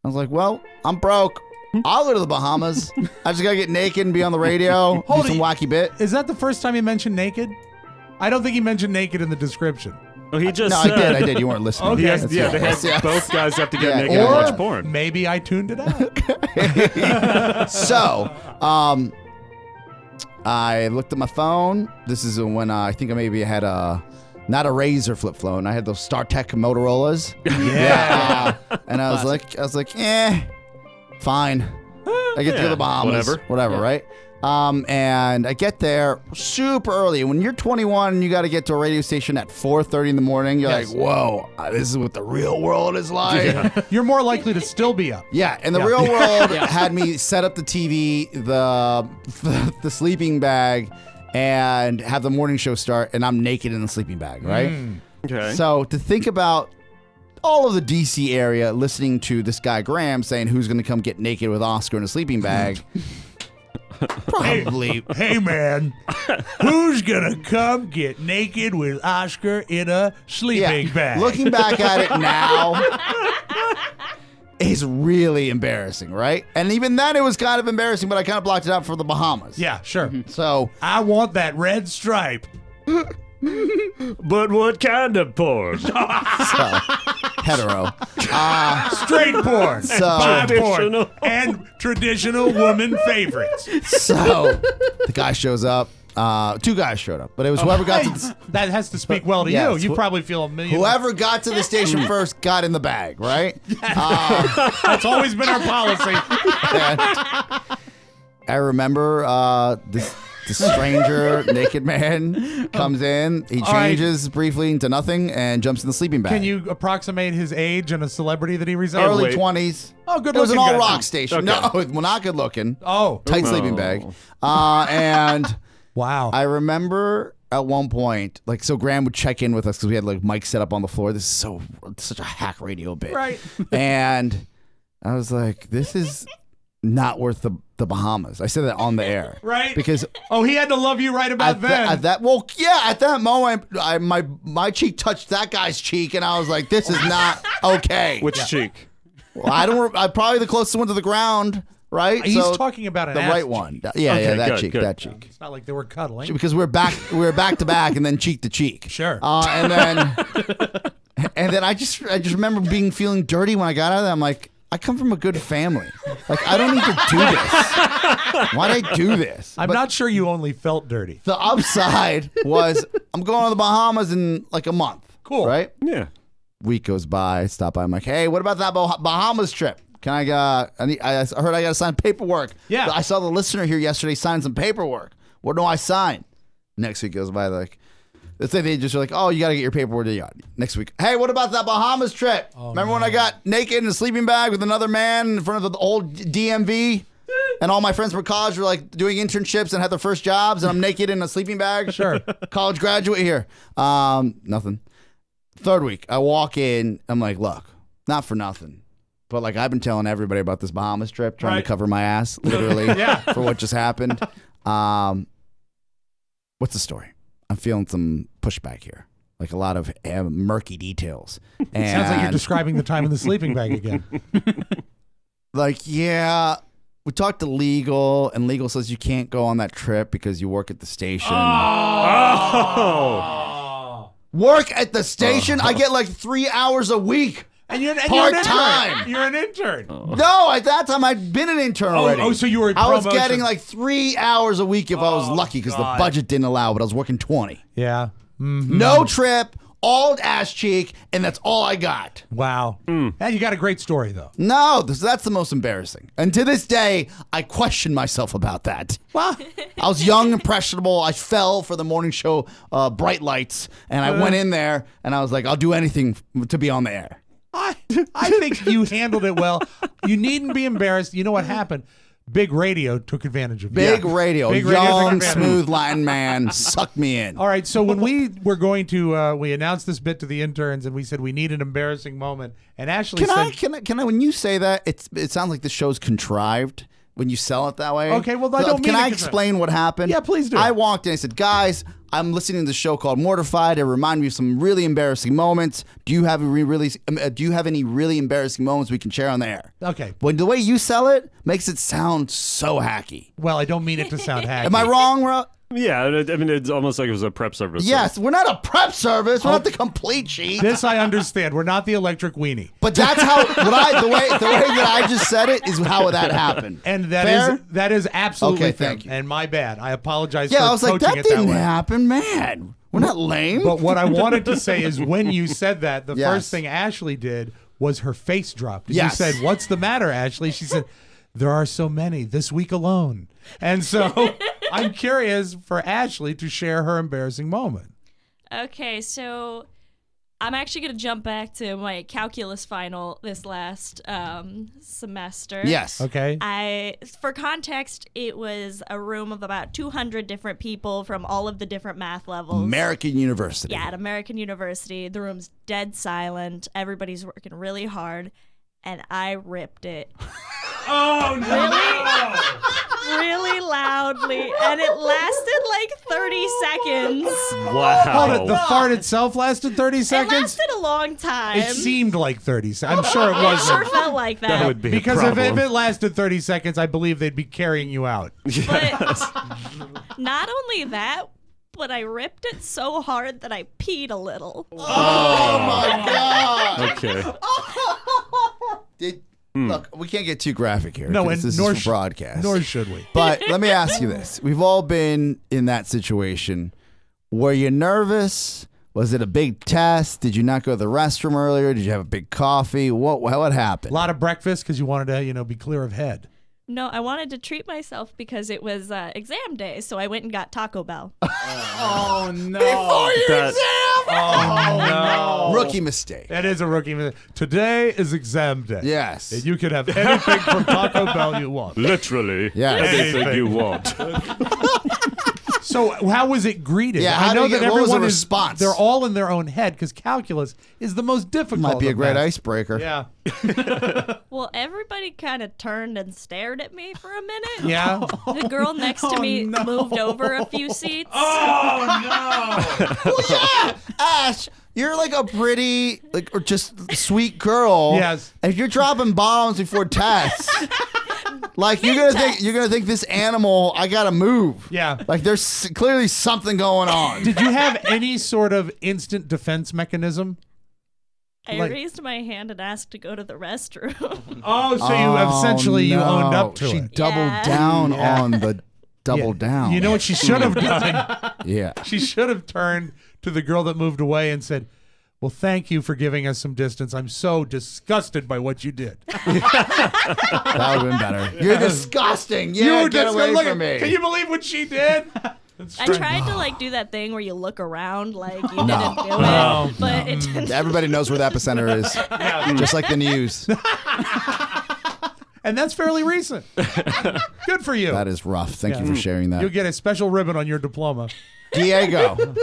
I was like, well, I'm broke. I'll go to the Bahamas. I just got to get naked and be on the radio, do some wacky bit. Is that the first time he mentioned naked? I don't think he mentioned naked in the description. Oh, he just No, I did. You weren't listening. Okay. They had both guys have to get naked and watch porn. Maybe I tuned it out. So, I looked at my phone. This is when I think I maybe had not a Razor flip phone. I had those StarTech Motorola's. Yeah. And I was like, fine. I get to go to the Bahamas. Whatever, right? And I get there super early. When you're 21 and you got to get to a radio station at 4:30 in the morning, you're like, whoa, this is what the real world is like. Yeah. You're more likely to still be up. Yeah, and the real world had me set up the TV, the sleeping bag, and have the morning show start, and I'm naked in the sleeping bag, right? Okay. So to think about all of the DC area listening to this guy Graham saying who's going to come get naked with Oscar in a sleeping bag. Probably. Hey man, who's gonna come get naked with Oscar in a sleeping bag? Looking back at it now, is really embarrassing, right? And even then, it was kind of embarrassing, but I kind of blocked it out for the Bahamas. Yeah, sure. So I want that red stripe. But what kind of porn? Hetero. Straight porn. So bi porn. And traditional woman favorites. So the guy shows up. 2 guys showed up, but it was whoever got to that has to speak well to you. You probably feel a million. Whoever got to the station first got in the bag, right? That's always been our policy. I remember the stranger naked man comes in. He changes briefly into nothing and jumps in the sleeping bag. Can you approximate his age and a celebrity that he resembles? Early 20s. Oh, good looking. It was an guy. all-rock station. Okay. No, well, not good looking. Oh. Tight sleeping bag. And wow. I remember at one point, like, so Graham would check in with us because we had like mics set up on the floor. This is such a hack radio bit. Right. And I was like, this is not worth the Bahamas. I said that on the air. Right. Because he had to love you right about then. at that moment, my cheek touched that guy's cheek, and I was like, this is not okay. Which cheek? Well, I'm probably the closest one to the ground, right? He's So talking about the ass right cheek. one. Yeah, Okay, that good, cheek, good. that cheek. It's not like they were cuddling. Because we're back to back, and then cheek to cheek. Sure. And then I just remember feeling dirty when I got out of there. I'm like, I come from a good family. Like, I don't need to do this. Why'd I do this? I'm not sure you only felt dirty. The upside was I'm going to the Bahamas in like a month. Cool. Right? Yeah. Week goes by. I stop by. I'm like, hey, what about that Bahamas trip? Can I heard I got to sign paperwork. Yeah. I saw the listener here yesterday sign some paperwork. What do I sign? Next week goes by. Like, let's say they just are like, oh, you got to get your paperwork. Next week. Hey, what about that Bahamas trip? Remember when I got naked in a sleeping bag with another man in front of the old DMV? And all my friends from college were like doing internships and had their first jobs, and I'm naked in a sleeping bag. Sure. College graduate here. Nothing. Third week, I walk in. I'm like, look, not for nothing, but like I've been telling everybody about this Bahamas trip, trying to cover my ass, literally, for what just happened. What's the story? I'm feeling some pushback here, like a lot of murky details. And Sounds like you're describing the time in the sleeping bag again. Like, yeah, we talked to legal, and legal says you can't go on that trip because you work at the station. Work at the station? I get like 3 hours a week. And you're part-time. You're an intern. No, at that time I'd been an intern already. Oh, so you were. I was getting like 3 hours a week if I was lucky because the budget didn't allow, but I was working 20. Yeah. Mm-hmm. No trip, all ass cheek, and that's all I got. Wow. Yeah, you got a great story though. No, that's the most embarrassing. And to this day, I question myself about that. Well, I was young, impressionable. I fell for the morning show Bright Lights, and I went in there, and I was like, I'll do anything to be on the air. I think you handled it well. You needn't be embarrassed. You know what happened? Big Radio took advantage of you. Big Radio, Big Radio took young, advantage. smooth Latin man, sucked me in. All right, so when we were going to, we announced this bit to the interns, and we said we need an embarrassing moment. And Ashley said, Can I? When you say that, it sounds like the show's contrived when you sell it that way. Okay, well, I don't mean Can I it explain what happened? Yeah, please do. I walked in. I said, guys, I'm listening to the show called Mortified. It reminded me of some really embarrassing moments. Do you have any really embarrassing moments we can share on the air? Okay. When the way you sell it makes it sound so hacky. Well, I don't mean it to sound hacky. Am I wrong, Ro? Yeah, I mean, it's almost like it was a prep service. Yes, we're not a prep service. We're not the complete sheet. This I understand. We're not the electric weenie. But that's how the way that I just said it is how that happened. And Fair? that is absolutely Okay, fair. thank you. And my bad. I apologize Yeah, for I was like, coaching that it that didn't way. happen, man. We're not lame. But what I wanted to say is when you said that, the Yes. first thing Ashley did was her face dropped. And Yes. You said, "What's the matter, Ashley?" She said, "There are so many this week alone." And so I'm curious for Ashley to share her embarrassing moment. Okay, so I'm actually going to jump back to my calculus final this last semester. Yes. Okay. For context, it was a room of about 200 different people from all of the different math levels. American University. Yeah, at American University. The room's dead silent. Everybody's working really hard. And I ripped it. Oh, no. Really loudly. And it lasted like 30 seconds. Wow. Hold it, the fart itself lasted 30 It seconds? lasted a long time. It seemed like 30 seconds. I'm sure it It wasn't. sure felt like that. That would be Because a if problem. it lasted 30 seconds, I believe they'd be carrying you out. But not only that, but I ripped it so hard that I peed a little. Oh my God. Okay. Look, we can't get too graphic here. No, because and this nor is for broadcast. Nor should we. But let me ask you this: we've all been in that situation. Were you nervous? Was it a big test? Did you not go to the restroom earlier? Did you have a big coffee? What happened? A lot of breakfast because you wanted to, be clear of head. No, I wanted to treat myself because it was exam day, so I went and got Taco Bell. Oh, no. Before your exam? Oh, no. Rookie mistake. That is a rookie mistake. Today is exam day. Yes. And you can have anything from Taco Bell you want. Literally. Yes. Anything you want. So how was it greeted? Yeah, I know that what was the everyone is. response? They're all in their own head because calculus is the most difficult. Might be a of great math. icebreaker. Yeah. Well, everybody kind of turned and stared at me for a minute. Yeah. The girl next to me moved over a few seats. Oh Well, yeah, Ash, you're like a pretty, or just sweet girl. Yes. If you're dropping bombs before tests, like you're gonna think this animal. I gotta move. Yeah. Like there's clearly something going on. Did you have any sort of instant defense mechanism? I Like- raised my hand and asked to go to the restroom. Oh, so you essentially you owned up to she it. doubled Yeah. down Yeah. on the double down. You know what she should have done? Yeah. She should have turned to the girl that moved away and said, "Well, thank you for giving us some distance. I'm so disgusted by what you did." That would have been better. You're disgusting. Yeah, get away from me. Can you believe what she did? I tried to like do that thing where you look around like you No. didn't do No. it, but it didn't. Everybody knows where the epicenter is. Just like the news. And that's fairly recent. Good for you. That is rough. Thank you Yeah. for sharing that. You'll get a special ribbon on your diploma. Diego.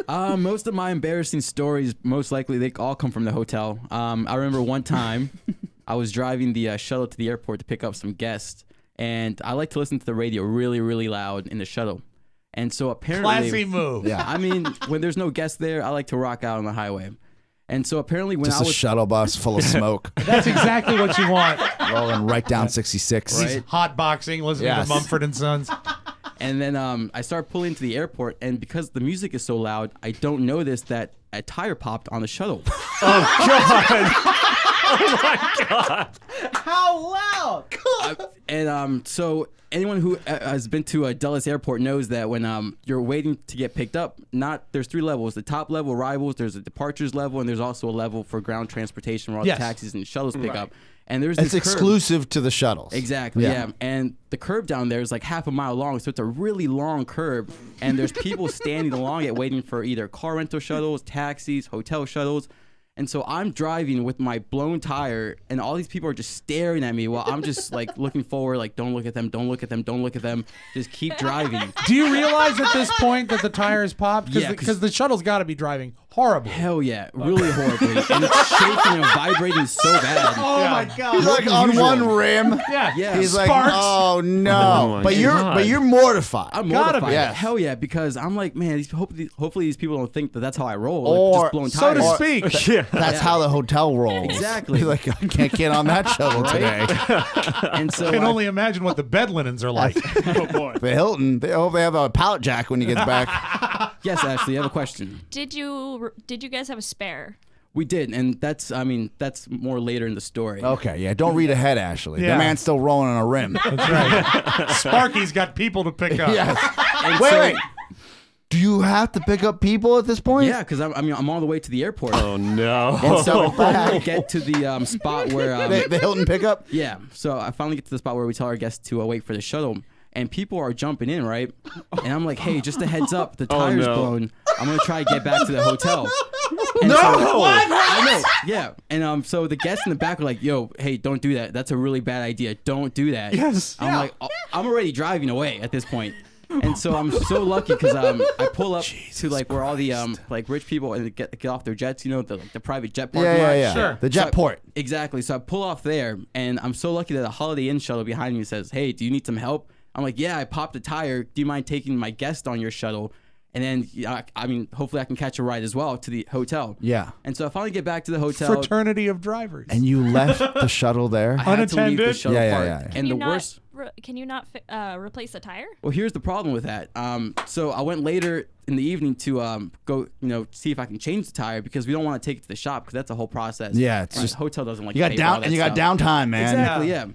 Most of my embarrassing stories, most likely, they all come from the hotel. I remember one time I was driving the shuttle to the airport to pick up some guests, and I like to listen to the radio really, really loud in the shuttle. And so apparently, Classy move. Yeah. I mean, when there's no guests there, I like to rock out on the highway. And so apparently, when Just I a was shuttle bus full of smoke. That's exactly what you want. Rolling right down 66. Right. Hot boxing, listening Yes. to Mumford and Sons. And then I started pulling into the airport, and because the music is so loud, I don't notice that a tire popped on the shuttle. Oh, God. Oh, my God. How loud? And so anyone who has been to Dulles Airport knows that when you're waiting to get picked up, there's 3 levels. The top level, arrivals, there's a departures level, and there's also a level for ground transportation where all Yes. the taxis and shuttles pick Right. up. And there's It's this curb. exclusive to the shuttles. Exactly, yeah. And the curb down there is like half a mile long, so it's a really long curb. And there's people standing along it waiting for either car rental shuttles, taxis, hotel shuttles. And so I'm driving with my blown tire, and all these people are just staring at me while I'm just like looking forward, like, don't look at them, don't look at them, don't look at them. Just keep driving. Do you realize at this point that the tire is popped? Yeah, Because the shuttle's got to be driving horribly. Hell yeah, really horribly. And it's shaking and vibrating so bad. Oh my God! He's like on one rim. Yeah, Yeah. He's like, Sparks. oh no. Oh, my but God. you're mortified. I'm Gotta mortified. be. Yes. Hell yeah, because I'm like, man, hopefully these people don't think that that's how I roll. Or- Like, just blown So to tires. speak. Yeah. That's how the hotel rolls. Exactly. He's like, I can't get on that shuttle Right? today. And so I can I- only imagine what the bed linens are like. Oh boy. The Hilton, they hope they have a pallet jack when he gets back. yes, Ashley, I have a question. Did you guys have a spare? We did, and that's more later in the story. Okay, yeah. Don't read ahead, Ashley. Yeah. The man's still rolling on a rim. That's right. Sparky's got people to pick up. Yes. And Wait, so- wait. Do you have to pick up people at this point? Yeah, because I'm on the way to the airport. Oh, no. And so I finally get to the spot where the Hilton pickup? yeah. So I finally get to the spot where we tell our guests to wait for the shuttle, and people are jumping in, right? And I'm like, hey, just a heads up, the tire's no. blown. I'm gonna try to get back to the hotel. And No! so- What? I know. Yeah. And so the guests in the back were like, yo, hey, don't do that. That's a really bad idea. Don't do that. Yes. I'm like, oh, I'm already driving away at this point. And so I'm so lucky because I pull up to like where all the like rich people and get off their jets, you know, the private jet parking lot. Yeah. Sure. The jet port. Exactly. So I pull off there, and I'm so lucky that a Holiday Inn shuttle behind me says, hey, do you need some help? I'm like, yeah, I popped a tire. Do you mind taking my guest on your shuttle? And then, I mean, hopefully I can catch a ride as well to the hotel. Yeah. And so I finally get back to the hotel. Fraternity of drivers. And you left the shuttle there? I had to leave the Unattended? shuttle Yeah. park. And the worst... Can you not replace a tire? Well, here's the problem with that. So I went later in the evening to go, see if I can change the tire because we don't want to take it to the shop because that's a whole process. Yeah, it's Right, just the hotel doesn't like you got pay for all down that and you got stuff. downtime, man. Exactly, yeah.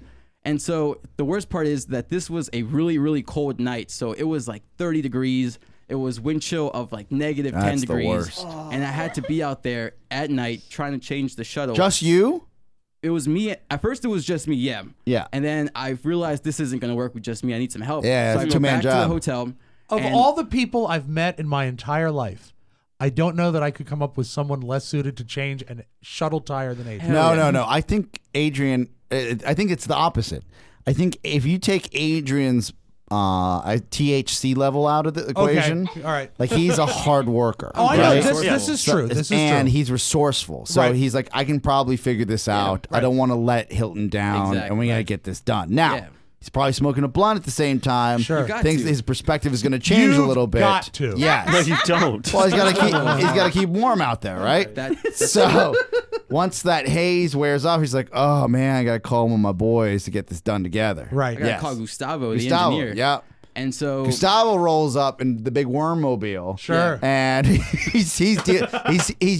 And so the worst part is that this was a really, really cold night. So it was like 30 degrees. It was wind chill of like negative 10 That's the degrees. worst. And I had to be out there at night trying to change the shuttle. Just you? It was me. At first, it was just me. Yeah. Yeah. And then I realized this isn't gonna work with just me. I need some help. Yeah, So it's I a go two-man back to the job. hotel. Of and- all the people I've met in my entire life, I don't know that I could come up with someone less suited to change a shuttle tire than Adrian. No. I think Adrian. I think it's the opposite. I think if you take Adrian's THC level out of the equation, all right. like he's a hard worker. Oh, I know. right? This is true. This is and true. he's resourceful. So Right. he's like, I can probably figure this out. I don't want to let Hilton down, and we got to get this done. Now, Yeah. he's probably smoking a blunt at the same time. Sure. You got Thinks to. his perspective is going to change a You've little bit. got to. Yes. No, you don't. Well, he's got to keep warm out there, right? So once that haze wears off, he's like, oh man, I got to call one of my boys to get this done together. Right. I gotta Yes. call Gustavo, the Gustavo, engineer. yeah. And so Gustavo rolls up in the big wormmobile. Sure. And he's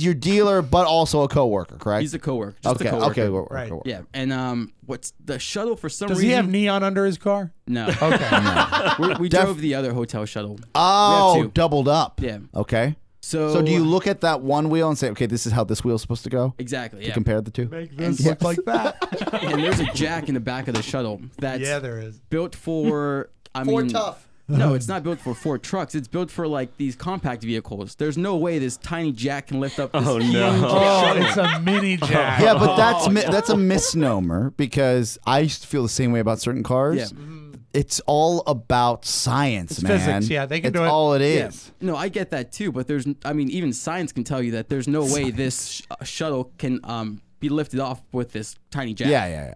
your dealer, but also a coworker, correct? he's a coworker. Just a okay. coworker. Okay. Right. Coworker. Yeah. And what's the shuttle for some Does reason? he have neon under his car? No. Okay. We drove the other hotel shuttle. Oh, We have two. doubled up. Yeah. Okay. So do you look at that one wheel and say, okay, this is how this wheel's supposed to go? Exactly. To Yeah. compare the two? Make this look like that. And there's a jack in the back of the shuttle that's Yeah, there is. built for. No, it's not built for Ford trucks. It's built for like these compact vehicles. There's no way this tiny jack can lift up this Oh, huge no. Oh, shuttle. it's a mini jack. Yeah, but that's a misnomer because I used to feel the same way about certain cars. Yeah. It's all about science, It's man. physics, yeah, they can it's do it. all it Yeah. is. No, I get that too, but even science can tell you that there's no way this shuttle can be lifted off with this tiny jack. Yeah.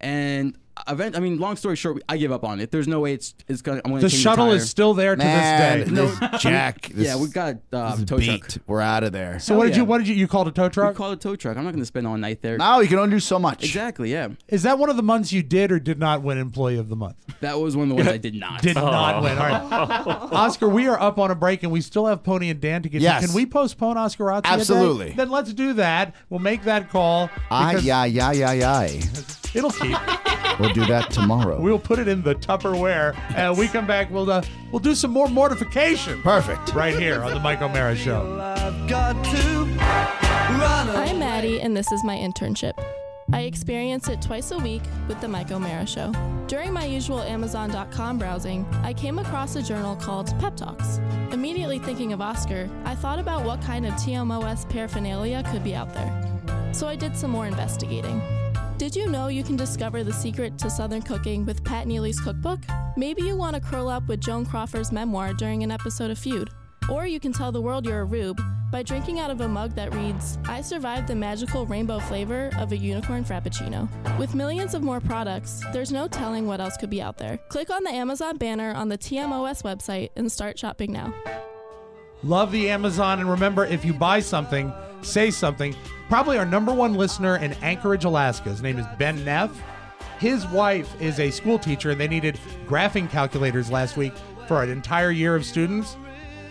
And long story short, I give up on it. There's no way it's gonna. I'm gonna The change shuttle tire. is still there to Man, this day. this jack. Yeah, we got this tow beat. truck. We're out of there. So what did you call it a tow We truck? call it a tow truck. I'm not gonna spend all night there. No, you can only do so much. Exactly. Yeah. Is that one of the months you did or did not win Employee of the Month? That was one of the ones I did not. Did not win. All right. Oscar, we are up on a break and we still have Pony and Dan to get Yes. to. Can we postpone Oscar Razzi a day? Absolutely. Then let's do that. We'll make that call. because Aye. It'll keep. We'll do that tomorrow. We'll put it in the Tupperware. And we come back, we'll do some more mortification. Perfect. Right here on the Mike O'Mara Show. I'm Maddie, and this is my internship. I experience it twice a week with the Mike O'Mara Show. During my usual Amazon.com browsing, I came across a journal called Pep Talks. Immediately thinking of Oscar, I thought about what kind of TMOS paraphernalia could be out there. So I did some more investigating. Did you know you can discover the secret to Southern cooking with Pat Neely's cookbook? Maybe you want to curl up with Joan Crawford's memoir during an episode of Feud. Or you can tell the world you're a rube by drinking out of a mug that reads, I survived the magical rainbow flavor of a unicorn frappuccino. With millions of more products, there's no telling what else could be out there. Click on the Amazon banner on the TMOS website and start shopping now. Love the Amazon. And remember, if you buy something, say something. Probably our #1 listener in Anchorage, Alaska. His name is Ben Neff. His wife is a school teacher, and they needed graphing calculators last week for an entire year of students.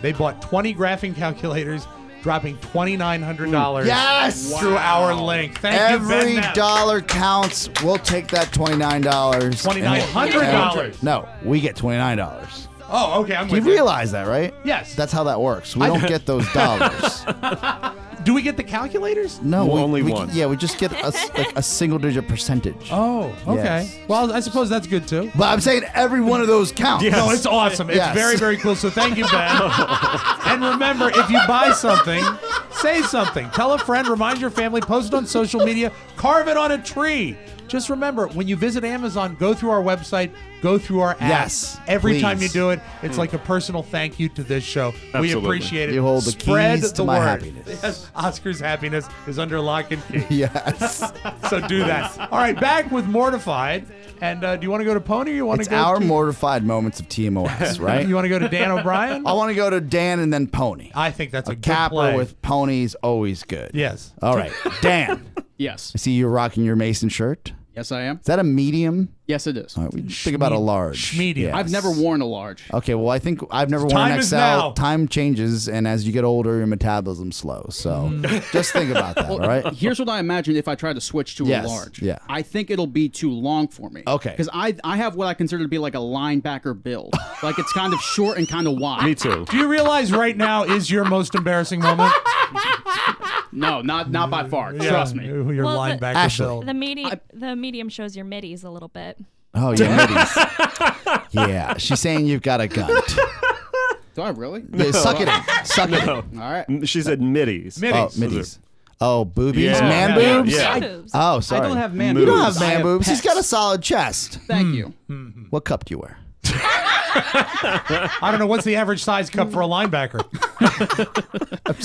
They bought 20 graphing calculators, dropping $2,900 Yes! through our link. Thank you, Every Ben Neff. dollar counts. We'll take that $29. $2,900. No, we get $29. Oh, okay. I'm You with you. realize that, right? Yes. That's how that works. We don't get those dollars. Do we get the calculators? No, Only we one. Yeah, we just get a single-digit percentage. Oh, okay. Yes. Well, I suppose that's good too. But I'm saying every one of those counts. No, it's awesome. It's Yes. very, very cool. So thank you, Ben. And remember, if you buy something, say something. Tell a friend, remind your family, post it on social media, carve it on a tree. Just remember, when you visit Amazon, go through our website, go through our app. Yes, Every please. time you do it, it's like a personal thank you to this show. We Absolutely. appreciate it. You hold the Spread keys the to my word. happiness. Yes, Oscar's happiness is under lock and key. Yes. So do that. All right, back with Mortified. And do you want to go to Pony or you want It's to go our to... mortified moments of TMOS, right? You want to go to Dan O'Brien? I want to go to Dan and then Pony. I think that's a good capper play. with Pony's always good. Yes. All right, Dan. Yes. I see you're rocking your Mason shirt. Yes, I am. Is that a medium? Yes, it is. All right, we think about a large. Schmedium. Yes. I've never worn a large. Okay, well, I think I've never worn Time an is XL. now. Time changes, and as you get older, your metabolism's slow. So just think about that, all right? Here's what I imagine if I try to switch to Yes, a large. yeah. I think it'll be too long for me. Okay. Because I have what I consider to be like a linebacker build. Like it's kind of short and kind of wide. Me too. Do you realize right now is your most embarrassing moment? No, not by far. Yeah, Trust me. Your Well, linebacker Ashley. build. The medium shows your middies a little bit. Oh, yeah, middies. Yeah, she's saying you've got a gun. Do I really? Yeah, suck it in. Suck it in. All right. She said middies. Oh, middies. Oh, boobies? Yeah. Man Yeah, boobs? yeah. Oh, sorry. I don't have man You don't boobs. have I man have boobs. He's pecs. got a solid chest. Thank you. What cup do you wear? I don't know. What's the average size cup for a linebacker?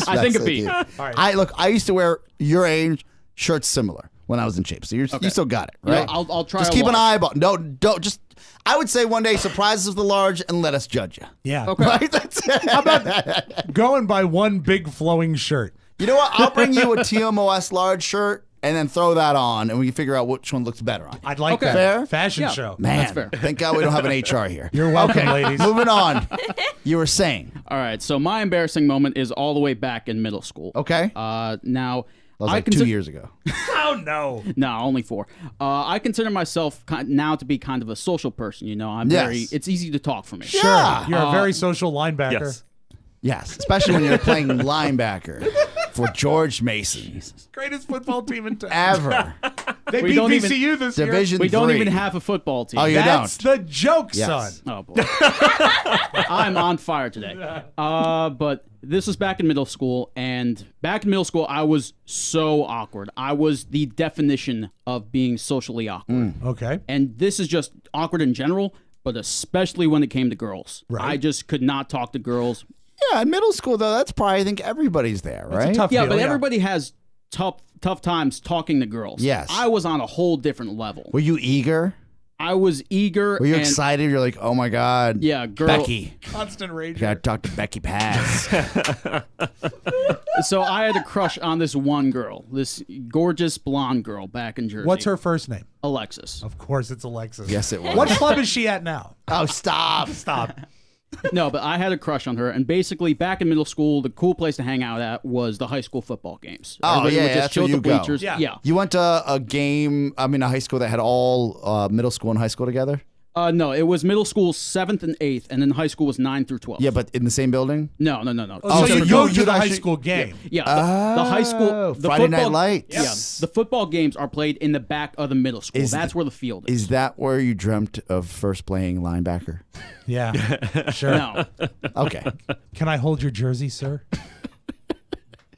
I think a B. All right. I used to wear your age shirts similar when I was in shape. So you still got it, You know, right? I'll try. Just a keep an large. eyeball. No, don't just. I would say one day surprise us with the large and let us judge you. Yeah. Okay. Right? That's it. How about going by one big flowing shirt? You know what? I'll bring you a TMOS large shirt and then throw that on, and we can figure out which one looks better on you. I'd like Okay. that. Fair? Fashion Yeah. show. Man, That's fair. thank God we don't have an HR here. You're welcome, ladies. Moving on. You were saying. All right. So my embarrassing moment is all the way back in middle school. Okay. Now. That was like 2 years ago. Oh, no. No, only 4. I consider myself now to be kind of a social person. You know, I'm Yes. very. It's easy to talk for me. Yeah. You're a very social linebacker. Yes. Yes, especially when you're playing linebacker for George Mason. Greatest football team in town. Ever. They We beat don't VCU this year. Division We don't 3. even have a football team. Oh, you That's don't. the joke, Yes. son. Oh boy, I'm on fire today. But this was back in middle school, and back in middle school, I was so awkward. I was the definition of being socially awkward. Okay. And this is just awkward in general, but especially when it came to girls. Right. I just could not talk to girls. Yeah, in middle school, though, that's probably, I think everybody's there, It's right? a tough Yeah, deal, but everybody has tough times talking to girls. Yes. I was on a whole different level. Were you eager? I was eager. Were you and, excited? You're like, oh my God. Yeah, girl. Becky. Constant rage. I gotta talk to Becky Paz. So I had a crush on this one girl, this gorgeous blonde girl back in Jersey. What's her first name? Alexis. Of course, it's Alexis. Yes, it was. What club is she at now? Oh, stop. Stop. No, but I had a crush on her, and basically back in middle school, the cool place to hang out at was the high school football games. Oh, Everybody yeah, would just that's chill where at you the go. bleachers. Yeah. You went to a game, a high school that had all middle school and high school together? No, it was middle school 7th and 8th, and then high school was 9 through 12. Yeah, but in the same building? No. Oh, so you you- go you'd to the high actually- school game. Yeah, the high school, the Friday football, Night Lights. Yeah, the football games are played in the back of the middle school. That's where the field is. Is that where you dreamt of first playing linebacker? Yeah. Sure. No, Okay. Can I hold your jersey, sir?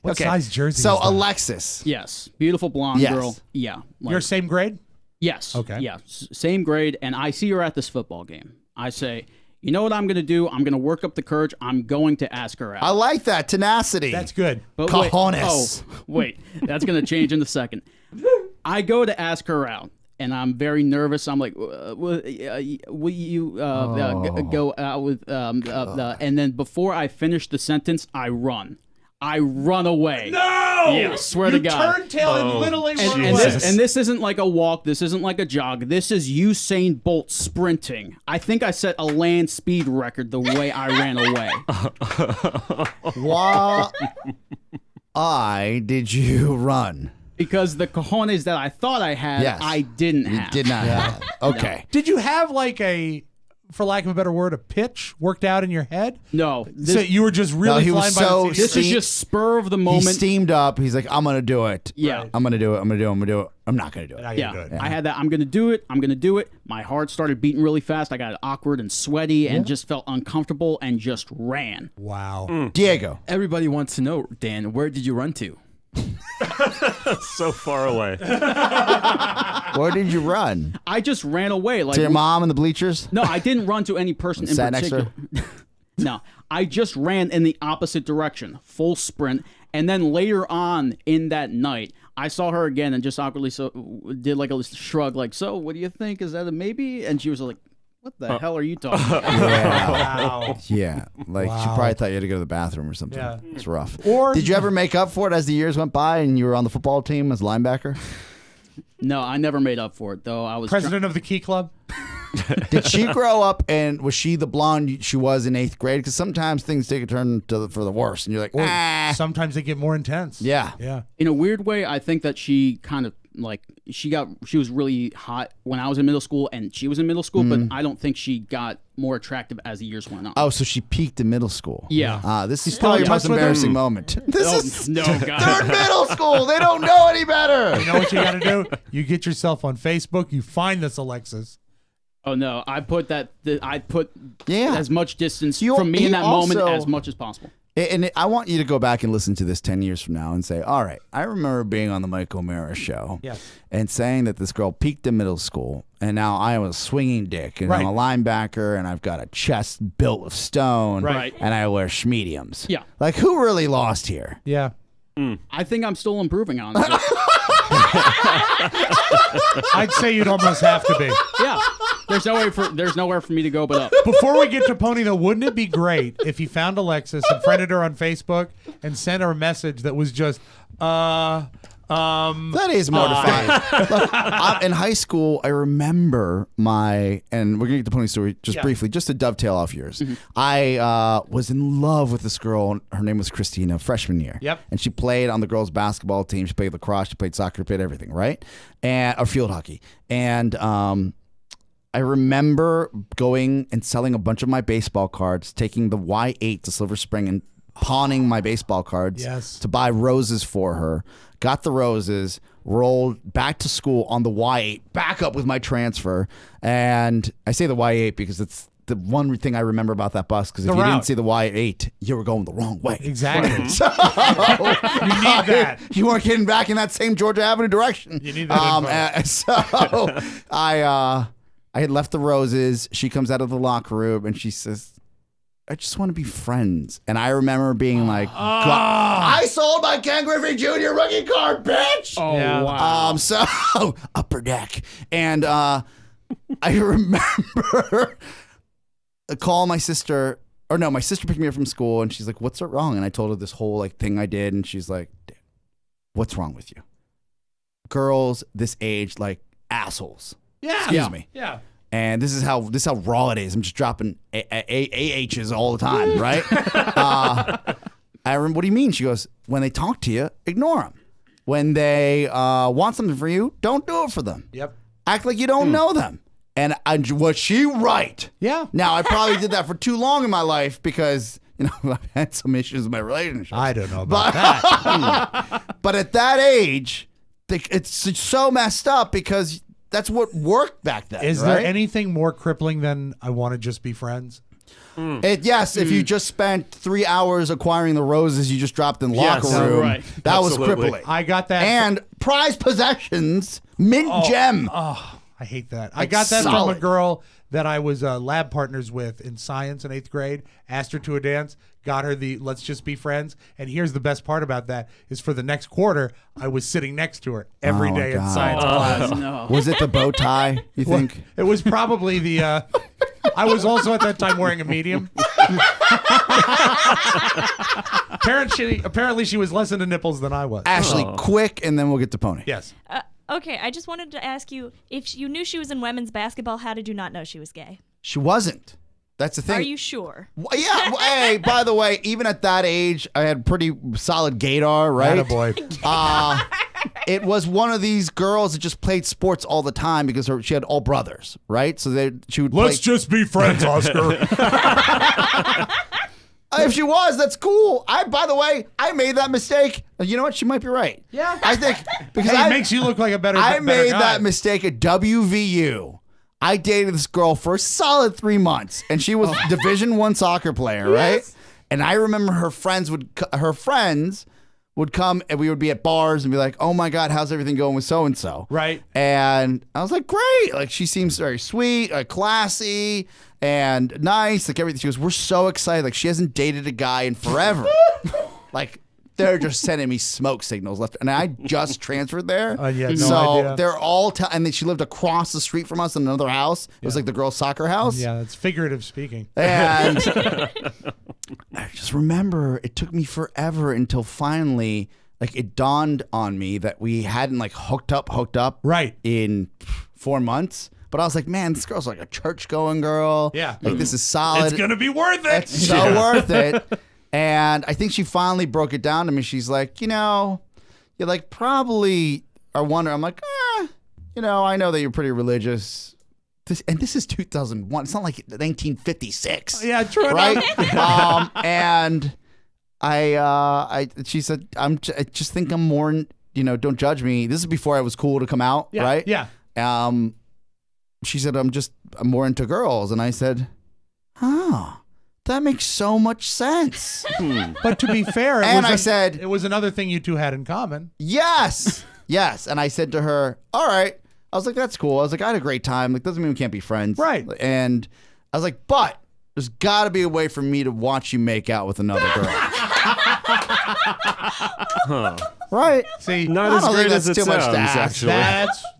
What Okay. size jersey So is that? Alexis. yes, beautiful blonde Yes. girl. Yeah, like- Your same grade? Yes. Okay. Yeah. Same grade, and I see her at this football game. I say, you know what I'm going to do? I'm going to work up the courage. I'm going to ask her out. I like that. Tenacity. That's good. But Cojones. wait, that's going to change in a second. I go to ask her out, and I'm very nervous. I'm like, will you go out with and then before I finish the sentence, I run. I run away. No! Yeah, swear to God. Turn tail and literally run And away. this isn't like a walk. This isn't like a jog. This is Usain Bolt sprinting. I think I set a land speed record the way I ran away. Why did you run? Because the cojones that I thought I had, Yes. I didn't You have. did not have. Okay. Did you have like for lack of a better word, a pitch worked out in your head? No. So you were just really he was flying by so the seat of This your is pants? just spur of the He moment. steamed up. He's like, I'm going to do it. Yeah. I'm going to do it. I'm going to do it. I'm going to do it. I'm not going to do it. Now you're Yeah. good. I had that. I'm going to do it. I'm going to do it. My heart started beating really fast. I got awkward and sweaty and just felt uncomfortable and just ran. Wow. Diego. Everybody wants to know, Dan, where did you run to? So far away. Where did you run? I just ran away. Like To your mom in the bleachers? No, I didn't run to any person in Sat next to particular. No, I just ran in the opposite direction, full sprint. And then later on in that night, I saw her again and just awkwardly did like a shrug, like, so what do you think? Is that a maybe? And she was like, what the hell are you talking about? Yeah. Wow. Yeah. Like, she Wow. probably thought you had to go to the bathroom or something. Yeah. It's rough. Or Did you ever make up for it as the years went by and you were on the football team as linebacker? No, I never made up for it, though. I was president of the Key Club? Did she grow up and was she the blonde she was in 8th grade? Because sometimes things take a turn for the worse, and you're like, Or sometimes they get more intense. Yeah. Yeah. In a weird way, I think that she kind of like she was really hot when I was in middle school and she was in middle school, but I don't think she got more attractive as the years went on. Oh, so she peaked in middle school. Yeah. This is probably your most embarrassing moment. No, God. They're in middle school. They don't know any better. You know what you got to do? You get yourself on Facebook. You find this Alexis. Oh no! I put as much distance from me in that moment as much as possible. And I want you to go back and listen to this 10 years from now and say, all right, I remember being on the Mike O'Mara show and saying that this girl peaked in middle school, and now I am a swinging dick, and I'm a linebacker, and I've got a chest built of stone, and I wear schmediums. Yeah. Like, who really lost here? Yeah. I think I'm still improving on it. I'd say you'd almost have to be. Yeah. There's nowhere for me to go but up. Before we get to Pony, though, wouldn't it be great if you found Alexis and friended her on Facebook and sent her a message that was just, that is mortifying. Look, in high school, I remember and we're going to get the Pony story just briefly, just to dovetail off yours. I was in love with this girl. Her name was Christina, freshman year. Yep. And she played on the girls' basketball team. She played lacrosse. She played soccer. She played everything, right? Or field hockey. And I remember going and selling a bunch of my baseball cards, taking the Y8 to Silver Spring and pawning my baseball cards to buy roses for her. Got the roses, rolled back to school on the Y8, back up with my transfer. And I say the Y8 because it's the one thing I remember about that bus, because if you didn't see the Y8, you were going the wrong way. Exactly. So, you need that. You weren't getting back in that same Georgia Avenue direction. You need that so I had left the roses. She comes out of the locker room and she says, I just want to be friends. And I remember being like, I sold my Ken Griffey Jr. rookie card, bitch. Oh, wow. So upper deck. And I remember calling my sister, or no, my sister picked me up from school and she's like, what's wrong? And I told her this whole thing I did. And she's like, what's wrong with you? Girls this age, assholes. Yeah. Excuse me. Yeah. And this is how raw it is. I'm just dropping AHs all the time, right? I remember, what do you mean? She goes, when they talk to you, ignore them. When they want something for you, don't do it for them. Yep. Act like you don't know them. And was she right? Yeah. Now, I probably did that for too long in my life because, I've had some issues in my relationship. I don't know about that. But at that age, it's so messed up because that's what worked back then. Is there anything more crippling than I want to just be friends? Yes, if you just spent 3 hours acquiring the roses you just dropped in locker room, that was crippling. I got that. And prized possessions, mint gem. Oh, I hate that. I got that from a girl that I was lab partners with in science in 8th grade. Asked her to a dance, got her the let's just be friends. And here's the best part about that is for the next quarter, I was sitting next to her every day in science class. No. Was it the bow tie, you think? It was probably the... I was also at that time wearing a medium. Apparently she was less into nipples than I was. Ashley, quick, and then we'll get to Pony. Yes. Okay, I just wanted to ask you, if you knew she was in women's basketball, how did you not know she was gay? She wasn't. That's the thing. Are you sure? Yeah. Hey, by the way, even at that age, I had pretty solid gaydar, right? Attaboy. It was one of these girls that just played sports all the time because she had all brothers, right? So she would Let's just be friends, Oscar. If she was, that's cool. By the way, I made that mistake. You know what? She might be right. Yeah. I think because it makes you look like a better guy. I made that mistake at WVU. I dated this girl for a solid 3 months, and she was Division I soccer player, right? And I remember her friends would come, and we would be at bars and be like, "Oh my God, how's everything going with so and so?" Right. And I was like, "Great!" Like she seems very sweet, classy, and nice. Like everything. She goes, "We're so excited. Like she hasn't dated a guy in forever." Like they're just sending me smoke signals left, and I just transferred there. No idea. They're all, and then she lived across the street from us in another house. It was like the girls' soccer house. Yeah, that's figurative speaking. And I just remember it took me forever until finally, it dawned on me that we hadn't hooked up right in 4 months. But I was like, man, this girl's like a church-going girl. Yeah. This is solid. It's gonna be worth it. It's so worth it. And I think she finally broke it down to me. She's like, you're probably are wondering, I'm like, I know that you're pretty religious. This is 2001. It's not like 1956. Yeah, true. Right? And she said, I just think I'm more, don't judge me. This is before I was cool to come out, Yeah, right? yeah. She said, I'm more into girls. And I said, that makes so much sense. But to be fair, I said, it was another thing you two had in common. Yes. Yes. And I said to her, all right. I was like, that's cool. I was like, I had a great time. Like, doesn't mean we can't be friends. Right. And I was like, but there's got to be a way for me to watch you make out with another girl. Right. See, not as great as it too much sounds, to ask. actually.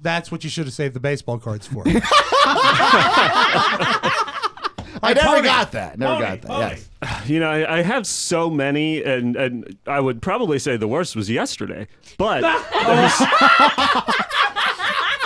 That's what you should have saved the baseball cards for. I never got that. Yes. I have so many, and I would probably say the worst was yesterday. But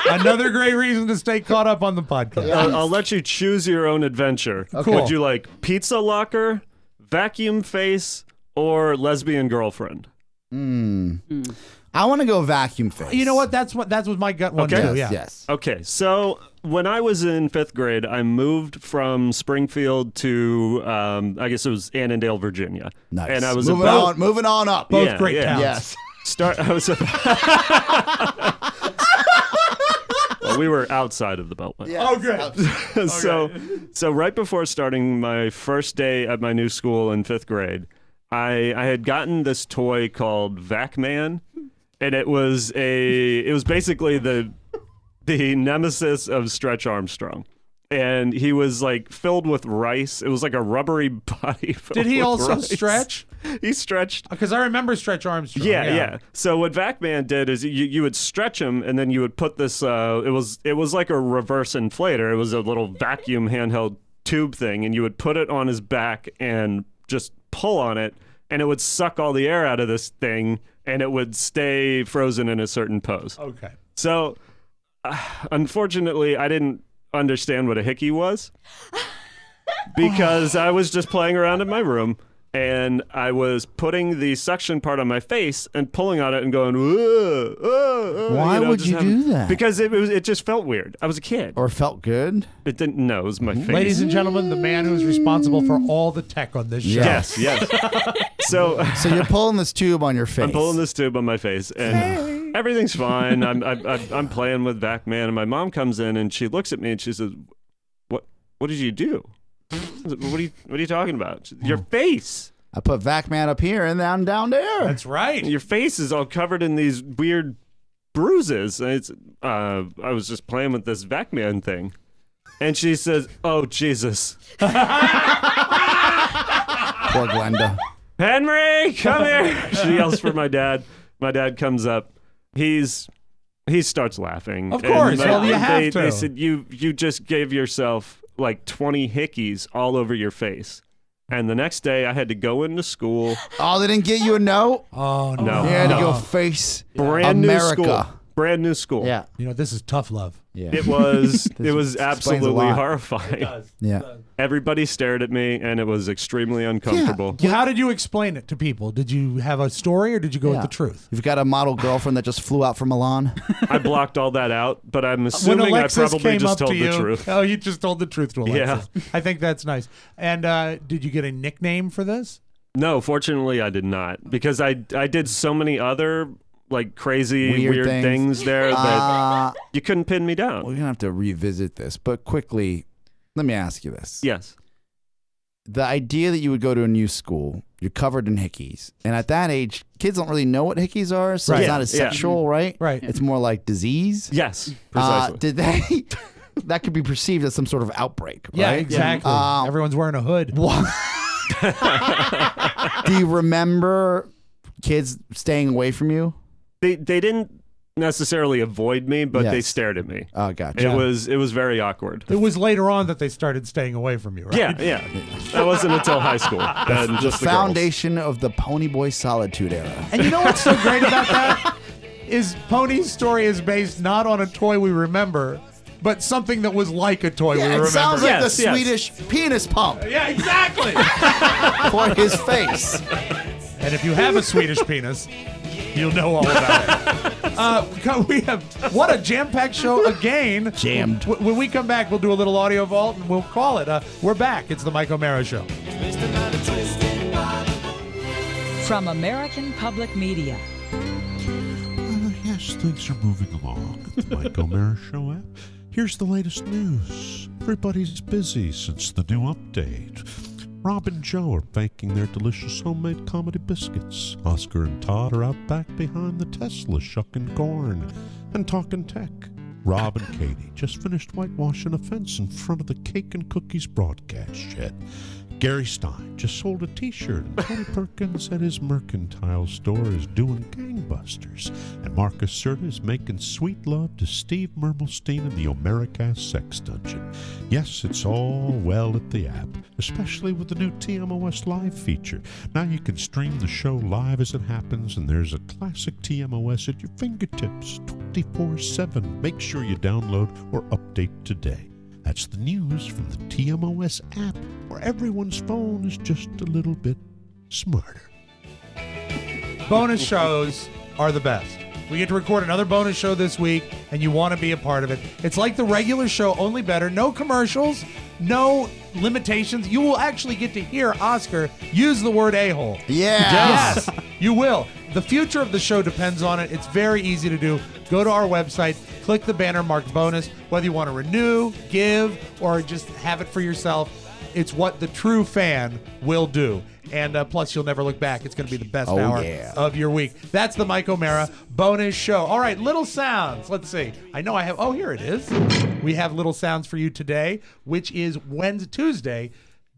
another great reason to stay caught up on the podcast. I'll let you choose your own adventure. Okay. Would you like pizza locker, vacuum face, or lesbian girlfriend? I want to go vacuum face. You know what? That's what my gut one Okay. too. Yeah. Yes. Okay, so when I was in 5th grade, I moved from Springfield to, I guess it was Annandale, Virginia. Nice. And I was moving on up. Both great towns. Yes. Well, we were outside of the Beltway. Yes. Oh, good. So right before starting my first day at my new school in 5th grade, I had gotten this toy called Vac-Man, and it was basically the nemesis of Stretch Armstrong. And he was like filled with rice. It was like a rubbery body filled Did he with also rice. stretch? He stretched. Because I remember Stretch Armstrong. Yeah. So what Vac-Man did is you would stretch him, and then you would put this. It was like a reverse inflator. It was a little vacuum handheld tube thing, and you would put it on his back and just pull on it, and it would suck all the air out of this thing, and it would stay frozen in a certain pose. Okay. So, unfortunately, I didn't understand what a hickey was because I was just playing around in my room, and I was putting the suction part on my face and pulling on it and going, Why would you do that? Because it just felt weird. I was a kid. Or felt good? It didn't. No, it was my face. Ladies and gentlemen, the man who's responsible for all the tech on this show. Yes. So you're pulling this tube on your face. I'm pulling this tube on my face, and everything's fine. I'm playing with Vac-Man, and my mom comes in and she looks at me and she says, "What did you do? What are you talking about? Your face." I put Vac-Man up here and I'm down there. That's right. Your face is all covered in these weird bruises. And it's I was just playing with this Vac-Man thing. And she says, "Oh, Jesus." Poor Glenda. "Henry, come here." She yells for my dad. My dad comes up. He starts laughing. Of course. And Well, you have to. They said, you just gave yourself like 20 hickeys all over your face. And the next day I had to go into school. Oh, they didn't get you a note? Oh, no. You had to go face Brand America. new school. Brand new school. Yeah. You know, this is tough love. Yeah. It was explains a absolutely lot. horrifying. Yeah. Everybody stared at me, and it was extremely uncomfortable. Well, how did you explain it to people? Did you have a story or did you go with the truth? You've got a model girlfriend that just flew out from Milan? I blocked all that out, but I'm When assuming I Alexis probably came just up told to the you, truth. Oh, you just told the truth to Alexis. Yeah. I think that's nice. And did you get a nickname for this? No, fortunately I did not, because I did so many other like crazy weird things there that you couldn't pin me down. We're going to have to revisit this, but quickly, let me ask you this. Yes. The idea that you would go to a new school, you're covered in hickeys, and at that age, kids don't really know what hickeys are, so it's not as sexual, right? Right. It's more like disease. Yes, precisely. Did they? That could be perceived as some sort of outbreak, right? Yeah, exactly. Everyone's wearing a hood. Do you remember kids staying away from you? They didn't necessarily avoid me, but they Yes. stared at me. Oh, gotcha. It was very awkward. It was later on that they started staying away from you, right? Yeah. That wasn't until high school. And just the girls. Foundation of the Ponyboy Solitude era. And you know what's so great about that? Is Pony's story is based not on a toy we remember, but something that was like a toy we It remember. sounds like the Swedish penis pump Yeah, exactly. for his face. And if you have a Swedish penis, you'll know all about it. We have what a jam-packed show again. Jammed. When we come back, we'll do a little audio vault and we'll call it. We're back. It's the Mike O'Mara Show. From American Public Media. Yes, things are moving along at the Mike O'Mara Show app. Here's the latest news. Everybody's busy since the new update. Rob and Joe are baking their delicious homemade comedy biscuits. Oscar and Todd are out back behind the Tesla shucking corn and talking tech. Rob and Katie just finished whitewashing a fence in front of the Cake and Cookies broadcast shed. Gary Stein just sold a t-shirt, and Tony Perkins at his mercantile store is doing gangbusters. And Marcus Serta is making sweet love to Steve Mermelstein in the Omericast sex dungeon. Yes, it's all well at the app, especially with the new TMOS Live feature. Now you can stream the show live as it happens, and there's a classic TMOS at your fingertips 24/7. Make sure you download or update today. That's the news from the TMOS app, where everyone's phone is just a little bit smarter. Bonus shows are the best. We get to record another bonus show this week, and you want to be a part of it. It's like the regular show, only better. No commercials, no limitations. You will actually get to hear Oscar use the word a-hole. Yes. Yes, you will. The future of the show depends on it. It's very easy to do. Go to our website, click the banner marked bonus. Whether you want to renew, give, or just have it for yourself, it's what the true fan will do. And plus, you'll never look back. It's going to be the best hour of your week. That's the Mike O'Mara bonus show. All right, little sounds. Let's see. I know I have. Oh, here it is. We have little sounds for you today, which is Tuesday,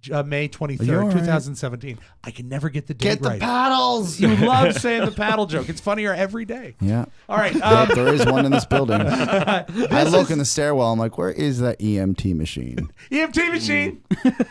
May 23rd, 2017. I can never get the date right. Get the paddles. You love saying the paddle joke. It's funnier every day. Yeah. All right. There is one in this building. I look in the stairwell. I'm like, where is that EMT machine? EMT machine.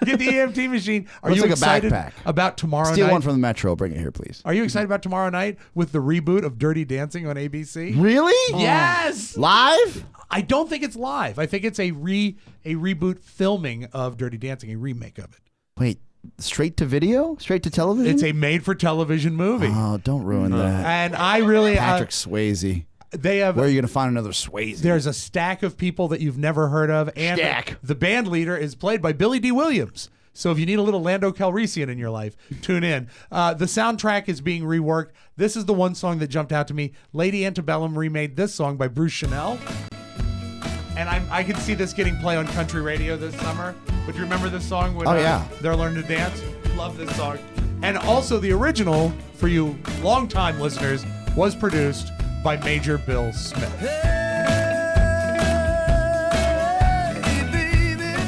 Get the EMT machine. Are Looks you like excited a backpack. about tomorrow Steal night? one from the Metro. Bring it here, please. Are you excited about tomorrow night with the reboot of Dirty Dancing on ABC? Really? Yes. Live? I don't think it's live. I think it's a reboot filming of Dirty Dancing, a remake of it. Wait, straight to video? Straight to television? It's a made-for-television movie. Oh, don't ruin that. And I really... Patrick Swayze. They have. Where are you going to find another Swayze? There's a stack of people that you've never heard of. And the band leader is played by Billy D. Williams. So if you need a little Lando Calrissian in your life, tune in. The soundtrack is being reworked. This is the one song that jumped out to me. Lady Antebellum remade this song by Bruce Chanel. And I can see this getting play on country radio this summer. But you remember this song when they're learning to dance? Love this song. And also the original, for you longtime listeners, was produced by Major Bill Smith.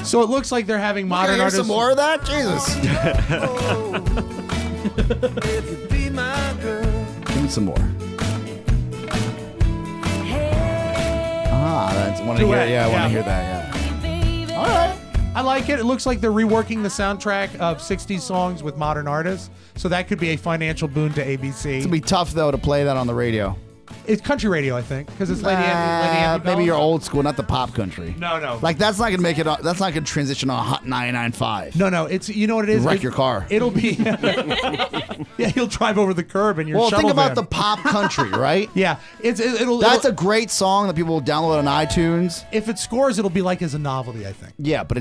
So it looks like they're having modern artists. Some more of that? Jesus. Give me some more. I want to hear. Yeah, I want to hear that. Yeah. All right. I like it. It looks like they're reworking the soundtrack of 60s songs with modern artists. So that could be a financial boon to ABC. It's going to be tough, though, to play that on the radio. It's country radio, I think, because it's Lady Antebellum. Maybe you're old school, not the pop country. No. Like, that's not going to make it, that's not going to transition on Hot 99.5. No, it's, you know what it is? Wreck your car. It'll be, yeah, you'll drive over the curb in your shovel think about van. the pop country, right? Yeah. That's a great song that people will download on iTunes. If it scores, it'll be like as a novelty, I think. Yeah, but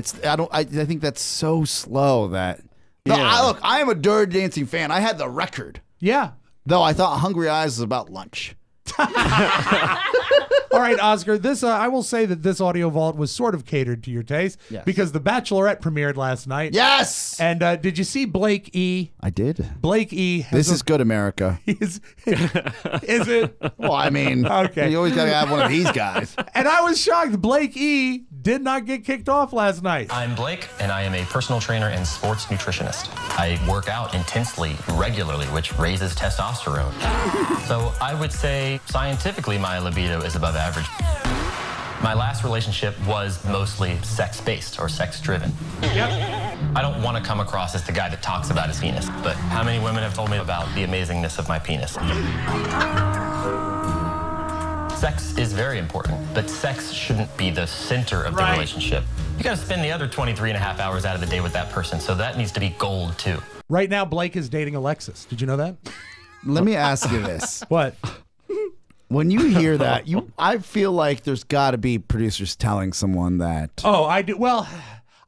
I think that's so slow that. No, look, I am a Dirty Dancing fan. I had the record. Yeah. Though I thought Hungry Eyes was about lunch. All right, Oscar, this I will say that this audio vault was sort of catered to your taste because The Bachelorette premiered last night. Yes! And did you see Blake E? I did. Blake E. This is good, America. Is it? Well, I mean, okay. You always got to have one of these guys. And I was shocked. Blake E. did not get kicked off last night. I'm Blake, and I am a personal trainer and sports nutritionist. I work out intensely, regularly, which raises testosterone. So I would say scientifically my libido is above average. My last relationship was mostly sex-based or sex-driven. Yep. I don't want to come across as the guy that talks about his penis, but how many women have told me about the amazingness of my penis? Sex is very important, but sex shouldn't be the center of the relationship. You got to spend the other 23 and a half hours out of the day with that person, so that needs to be gold too. Right now, Blake is dating Alexis. Did you know that? Let me ask you this. What? When you hear that, I feel like there's got to be producers telling someone that. Oh, I do. Well,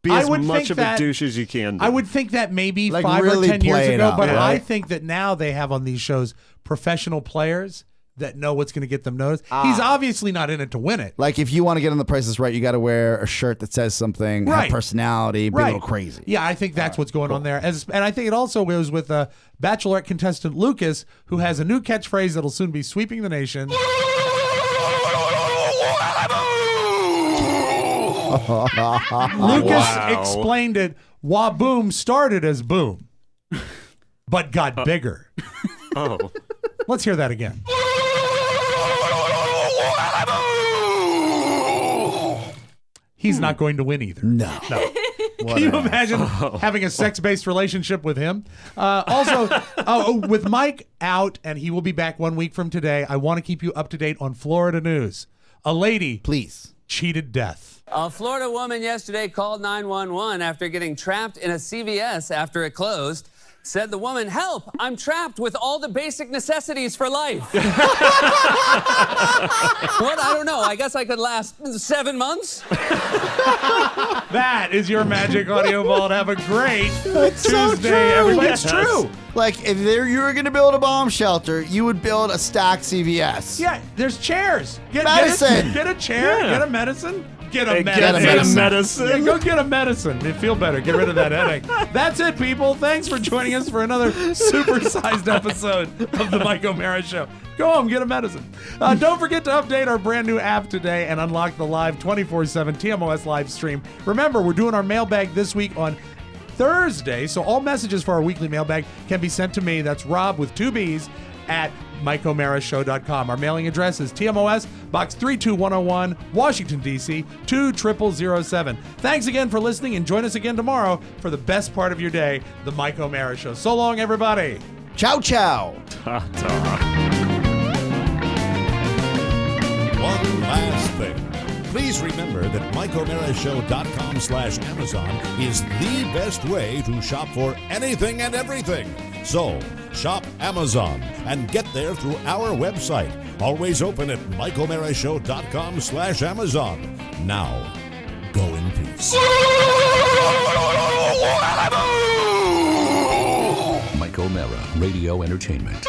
Be I as would much think of that, a douche as you can do. I would think that maybe Like 5 really or 10 years play it ago, up, but right? I think that now they have on these shows professional players that know what's going to get them noticed. He's obviously not in it to win it. Like if you want to get on The Price is Right, you got to wear a shirt that says something, have personality, be a little crazy. Yeah, I think that's what's going on there. And I think it also goes with Bachelorette contestant Lucas, who has a new catchphrase that'll soon be sweeping the nation. Lucas explained it. Waboom started as boom, but got bigger. Oh. Let's hear that again. He's not going to win either. No. Can you imagine having a sex-based relationship with him? Also, with Mike out, and he will be back 1 week from today, I want to keep you up to date on Florida news. A lady cheated death. A Florida woman yesterday called 911 after getting trapped in a CVS after it closed. Said the woman, "Help, I'm trapped with all the basic necessities for life." What? I don't know. I guess I could last 7 months. That is your Magic Audio Vault. Have a great Tuesday, everybody. It's true. Like if you were going to build a bomb shelter, you would build a stacked CVS. Yeah, there's chairs. Medicine. Get a chair. Yeah. Get a medicine. Get a Hey, medicine. get a medicine. Yeah, go get a medicine. You feel better. Get rid of that headache. That's it, people. Thanks for joining us for another supersized episode of the Mike O'Mara Show. Go home, get a medicine. Don't forget to update our brand new app today and unlock the live 24/7 TMOS live stream. Remember, we're doing our mailbag this week on Thursday, so all messages for our weekly mailbag can be sent to me. That's Rob with 2 B's at MikeO'MaraShow.com. Our mailing address is TMOS, Box 32101, Washington, D.C. 20007. Thanks again for listening, and join us again tomorrow for the best part of your day, the Mike O'Mara Show. So long, everybody. Ciao, ciao. Ta-ta. One last thing. Please remember that MikeO'MaraShow.com/Amazon is the best way to shop for anything and everything. So, shop Amazon and get there through our website. Always open at MikeO'MaraShow.com/Amazon. Now, go in peace. Mike O'Mara, Radio Entertainment.